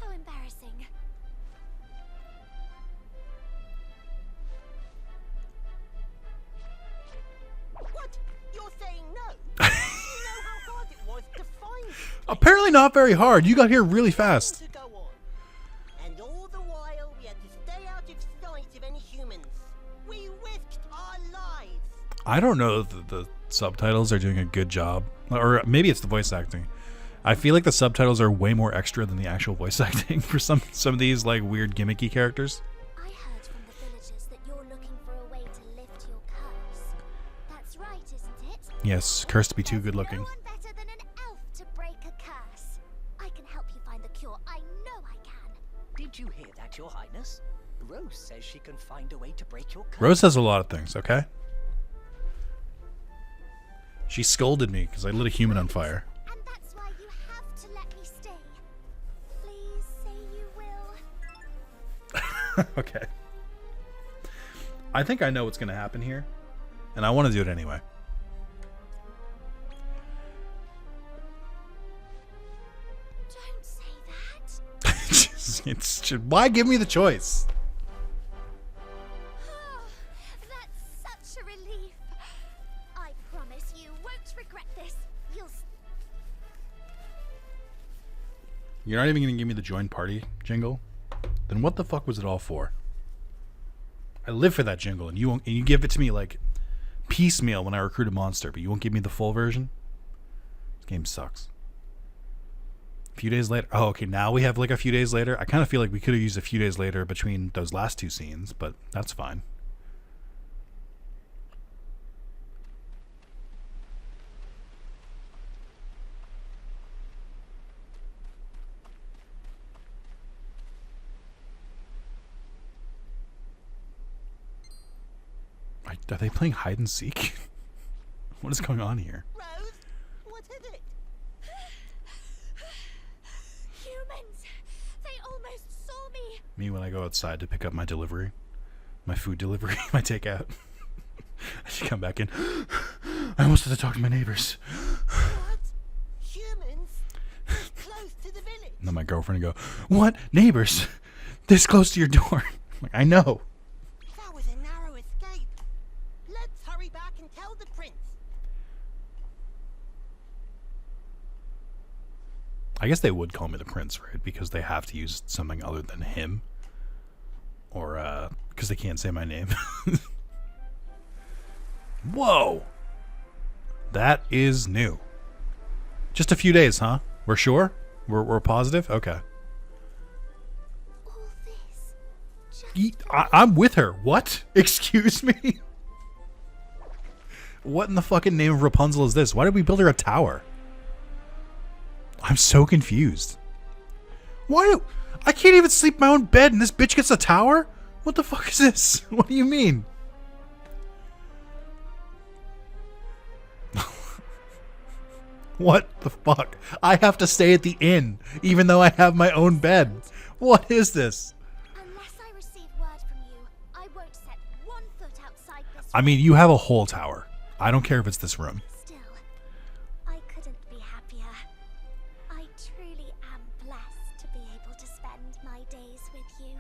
How embarrassing.
What? You're saying no? You know how hard it was to find it.
Apparently not very hard. You got here really fast.
To go on. And all the while we had to stay out of sight of any humans. We risked our lives.
I don't know if the subtitles are doing a good job, or maybe it's the voice acting. I feel like the subtitles are way more extra than the actual voice acting for some of these like weird gimmicky characters.
I heard from the villagers that you're looking for a way to lift your curse. That's right, isn't it?
Yes, cursed to be too good looking.
No one better than an elf to break a curse. I can help you find the cure. I know I can.
Did you hear that, Your Highness? Rose says she can find a way to break your curse.
Rose says a lot of things, okay? She scolded me because I lit a human on fire.
And that's why you have to let me stay. Please say you will.
Okay. I think I know what's going to happen here, and I want to do it anyway.
Don't say that.
It's just, why give me the choice?
That's such a relief. I promise you won't regret this.
You're not even going to give me the join party jingle? Then what the fuck was it all for? I live for that jingle, and you give it to me like piecemeal when I recruit a monster, but you won't give me the full version? This game sucks. A few days later. Oh, okay, now we have like a few days later. I kind of feel like we could have used a few days later between those last two scenes, but that's fine. Are they playing hide and seek? What is going on here?
Rose, what is it?
Humans. They almost saw me.
Me when I go outside to pick up my delivery. My food delivery, my takeout. I should come back in. I almost had to talk to my neighbors.
What? Humans? This close to the village?
And then my girlfriend would go, "What? Neighbors? This close to your door?" I'm like, I know.
That was a narrow escape. Let's hurry back and tell the prince.
I guess they would call me the prince, right? Because they have to use something other than him. Or, because they can't say my name. Whoa! That is new. Just a few days, huh? We're sure? We're positive? Okay.
All this.
I'm with her. What? Excuse me? What in the fucking name of Rapunzel is this? Why did we build her a tower? I'm so confused. I can't even sleep in my own bed and this bitch gets a tower? What the fuck is this? What do you mean? What the fuck? I have to stay at the inn, even though I have my own bed. What is this?
Unless I receive word from you, I won't set 1 foot outside this
I mean, you have a whole tower. I don't care if it's this room.
Still, I couldn't be happier. I truly am blessed to be able to spend my days with you.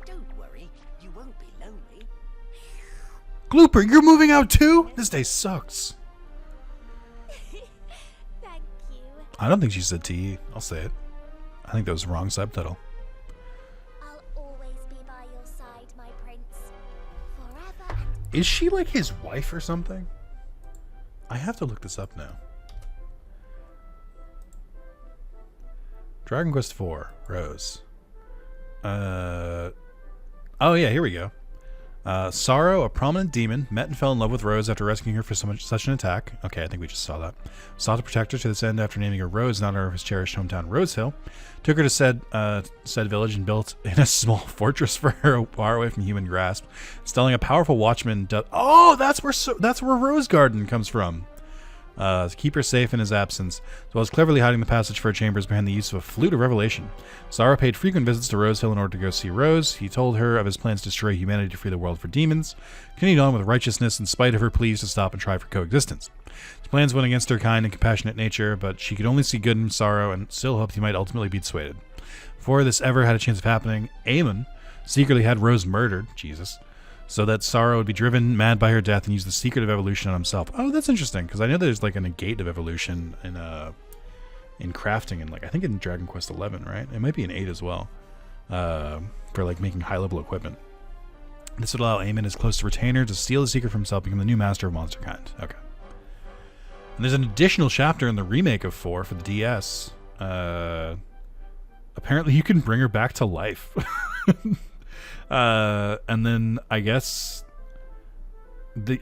Don't worry, you won't be lonely.
Glooper, you're moving out too? This day sucks.
Thank you.
I don't think she said T. I'll say it. I think that was the wrong subtitle.
I'll always be by your side, my prince. Forever and
Is she like his wife or something? I have to look this up now. Dragon Quest IV, Rose. Oh yeah, here we go. Sorrow, a prominent demon, met and fell in love with Rose after rescuing her for such an attack. Okay, I think we just saw that. Sought to protect her to this end after naming her Rose in honor of his cherished hometown, Rose Hill. Took her to said village and built in a small fortress for her far away from human grasp. Installing a powerful watchman. Oh, that's where Rose Garden comes from. To keep her safe in his absence, as well as cleverly hiding the passage for her chambers behind the use of a flute of revelation. Sorrow paid frequent visits to Rose Hill in order to go see Rose. He told her of his plans to destroy humanity to free the world for demons, continued on with righteousness in spite of her pleas to stop and try for coexistence. His plans went against her kind and compassionate nature, but she could only see good in Sorrow and still hoped he might ultimately be dissuaded. Before this ever had a chance of happening, Aemon secretly had Rose murdered, Jesus, so that Sorrow would be driven mad by her death and use the secret of evolution on himself. Oh, that's interesting, because I know there's like a negate of evolution in crafting, and like I think in Dragon Quest 11, right? It might be in 8 as well, for like making high-level equipment. This would allow Aemon, his close retainer, to steal the secret from himself, become the new master of monster kind. Okay. And there's an additional chapter in the remake of 4 for the DS. Apparently, you can bring her back to life. And then I guess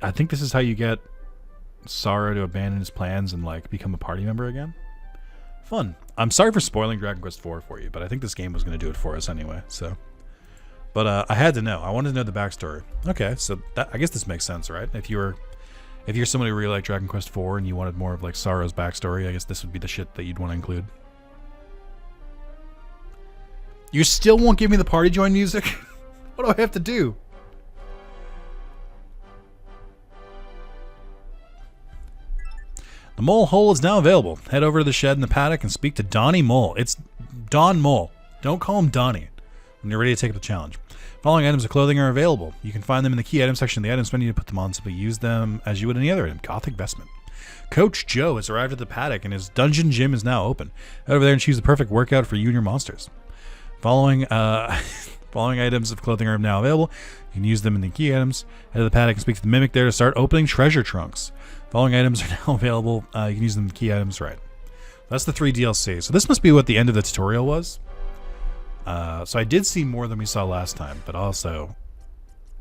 I think this is how you get Sorrow to abandon his plans and like become a party member again. Fun. I'm sorry for spoiling Dragon Quest 4 for you, but I think this game was going to do it for us anyway. So, but I had to know. I wanted to know the backstory. Okay, so I guess this makes sense, right? If you're somebody who really liked Dragon Quest 4 and you wanted more of like Sorrow's backstory, I guess this would be the shit that you'd want to include. You still won't give me the party join music? What do I have to do? The Mole Hole is now available. Head over to the shed in the paddock and speak to Donnie Mole. It's Don Mole. Don't call him Donnie when you're ready to take up the challenge. Following items of clothing are available. You can find them in the key item section of the items menu to put them on. Simply use them as you would any other item. Gothic vestment. Coach Joe has arrived at the paddock and his dungeon gym is now open. Head over there and choose the perfect workout for you and your monsters. Following items of clothing are now available. You can use them in the key items. Head to the paddock and speak to the mimic there to start opening treasure trunks. Following items are now available. You can use them in the key items, right. That's the 3 DLC. So this must be what the end of the tutorial was. So I did see more than we saw last time, but also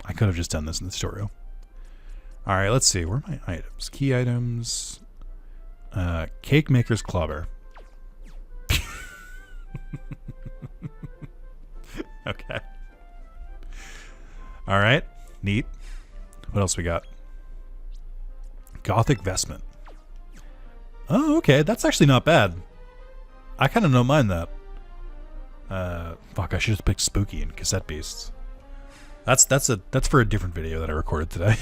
I could have just done this in the tutorial. All right, let's see. Where are my items? Key items. Cake Maker's Clobber. Okay. All right. Neat. What else we got? Gothic vestment. Oh, okay. That's actually not bad. I kind of don't mind that. Fuck, I should have picked Spooky and Cassette Beasts. That's for a different video that I recorded today.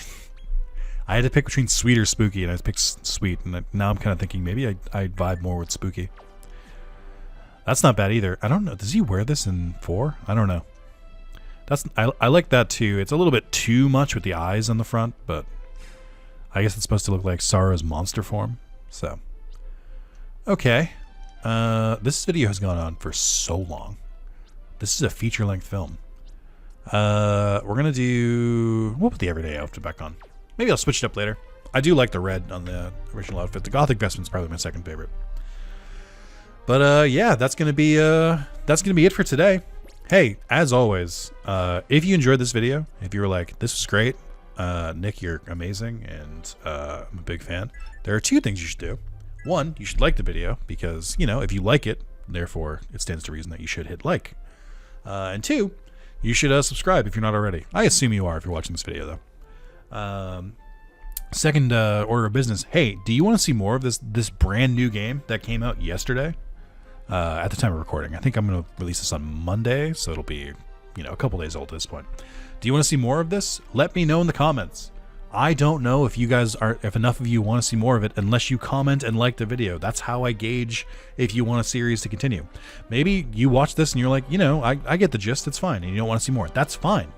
I had to pick between Sweet or Spooky, and I picked Sweet, and now I'm kind of thinking maybe I vibe more with Spooky. That's not bad either. I don't know. Does he wear this in 4? I don't know. I like that too. It's a little bit too much with the eyes on the front, but I guess it's supposed to look like Sorrow's monster form. So, okay. This video has gone on for so long. This is a feature-length film. We're gonna do. We'll put the everyday outfit back on. Maybe I'll switch it up later. I do like the red on the original outfit. The Gothic vestment's probably my second favorite. But yeah, that's gonna be it for today. Hey, as always, if you enjoyed this video, if you were like, this was great, Nick, you're amazing, and I'm a big fan, there are 2 things you should do. 1, you should like the video, because, you know, if you like it, therefore it stands to reason that you should hit like. And 2, you should subscribe if you're not already. I assume you are if you're watching this video, though. Second order of business, hey, do you want to see more of this brand new game that came out yesterday? At the time of recording. I think I'm going to release this on Monday, so it'll be, you know, a couple days old at this point. Do you want to see more of this? Let me know in the comments. I don't know if if enough of you want to see more of it unless you comment and like the video. That's how I gauge if you want a series to continue. Maybe you watch this and you're like, you know, I get the gist, it's fine, and you don't want to see more. That's fine.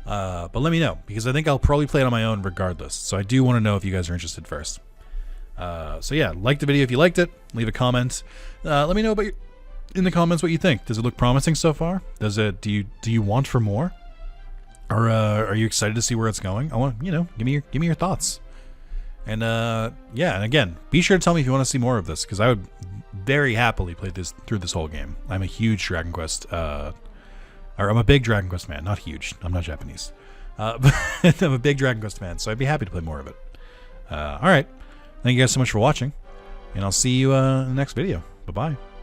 But let me know, because I think I'll probably play it on my own regardless. So I do want to know if you guys are interested first. So yeah, like the video if you liked it. Leave a comment. Let me know in the comments what you think. Does it look promising so far? Does it? Do you want for more? Or are you excited to see where it's going? I want, you know, give me your thoughts. And yeah, and again, be sure to tell me if you want to see more of this, because I would very happily play through this whole game. I'm a huge Dragon Quest, or I'm a big Dragon Quest fan. Not huge. I'm not Japanese. But I'm a big Dragon Quest fan, so I'd be happy to play more of it. All right. Thank you guys so much for watching, and I'll see you in the next video. Bye-bye.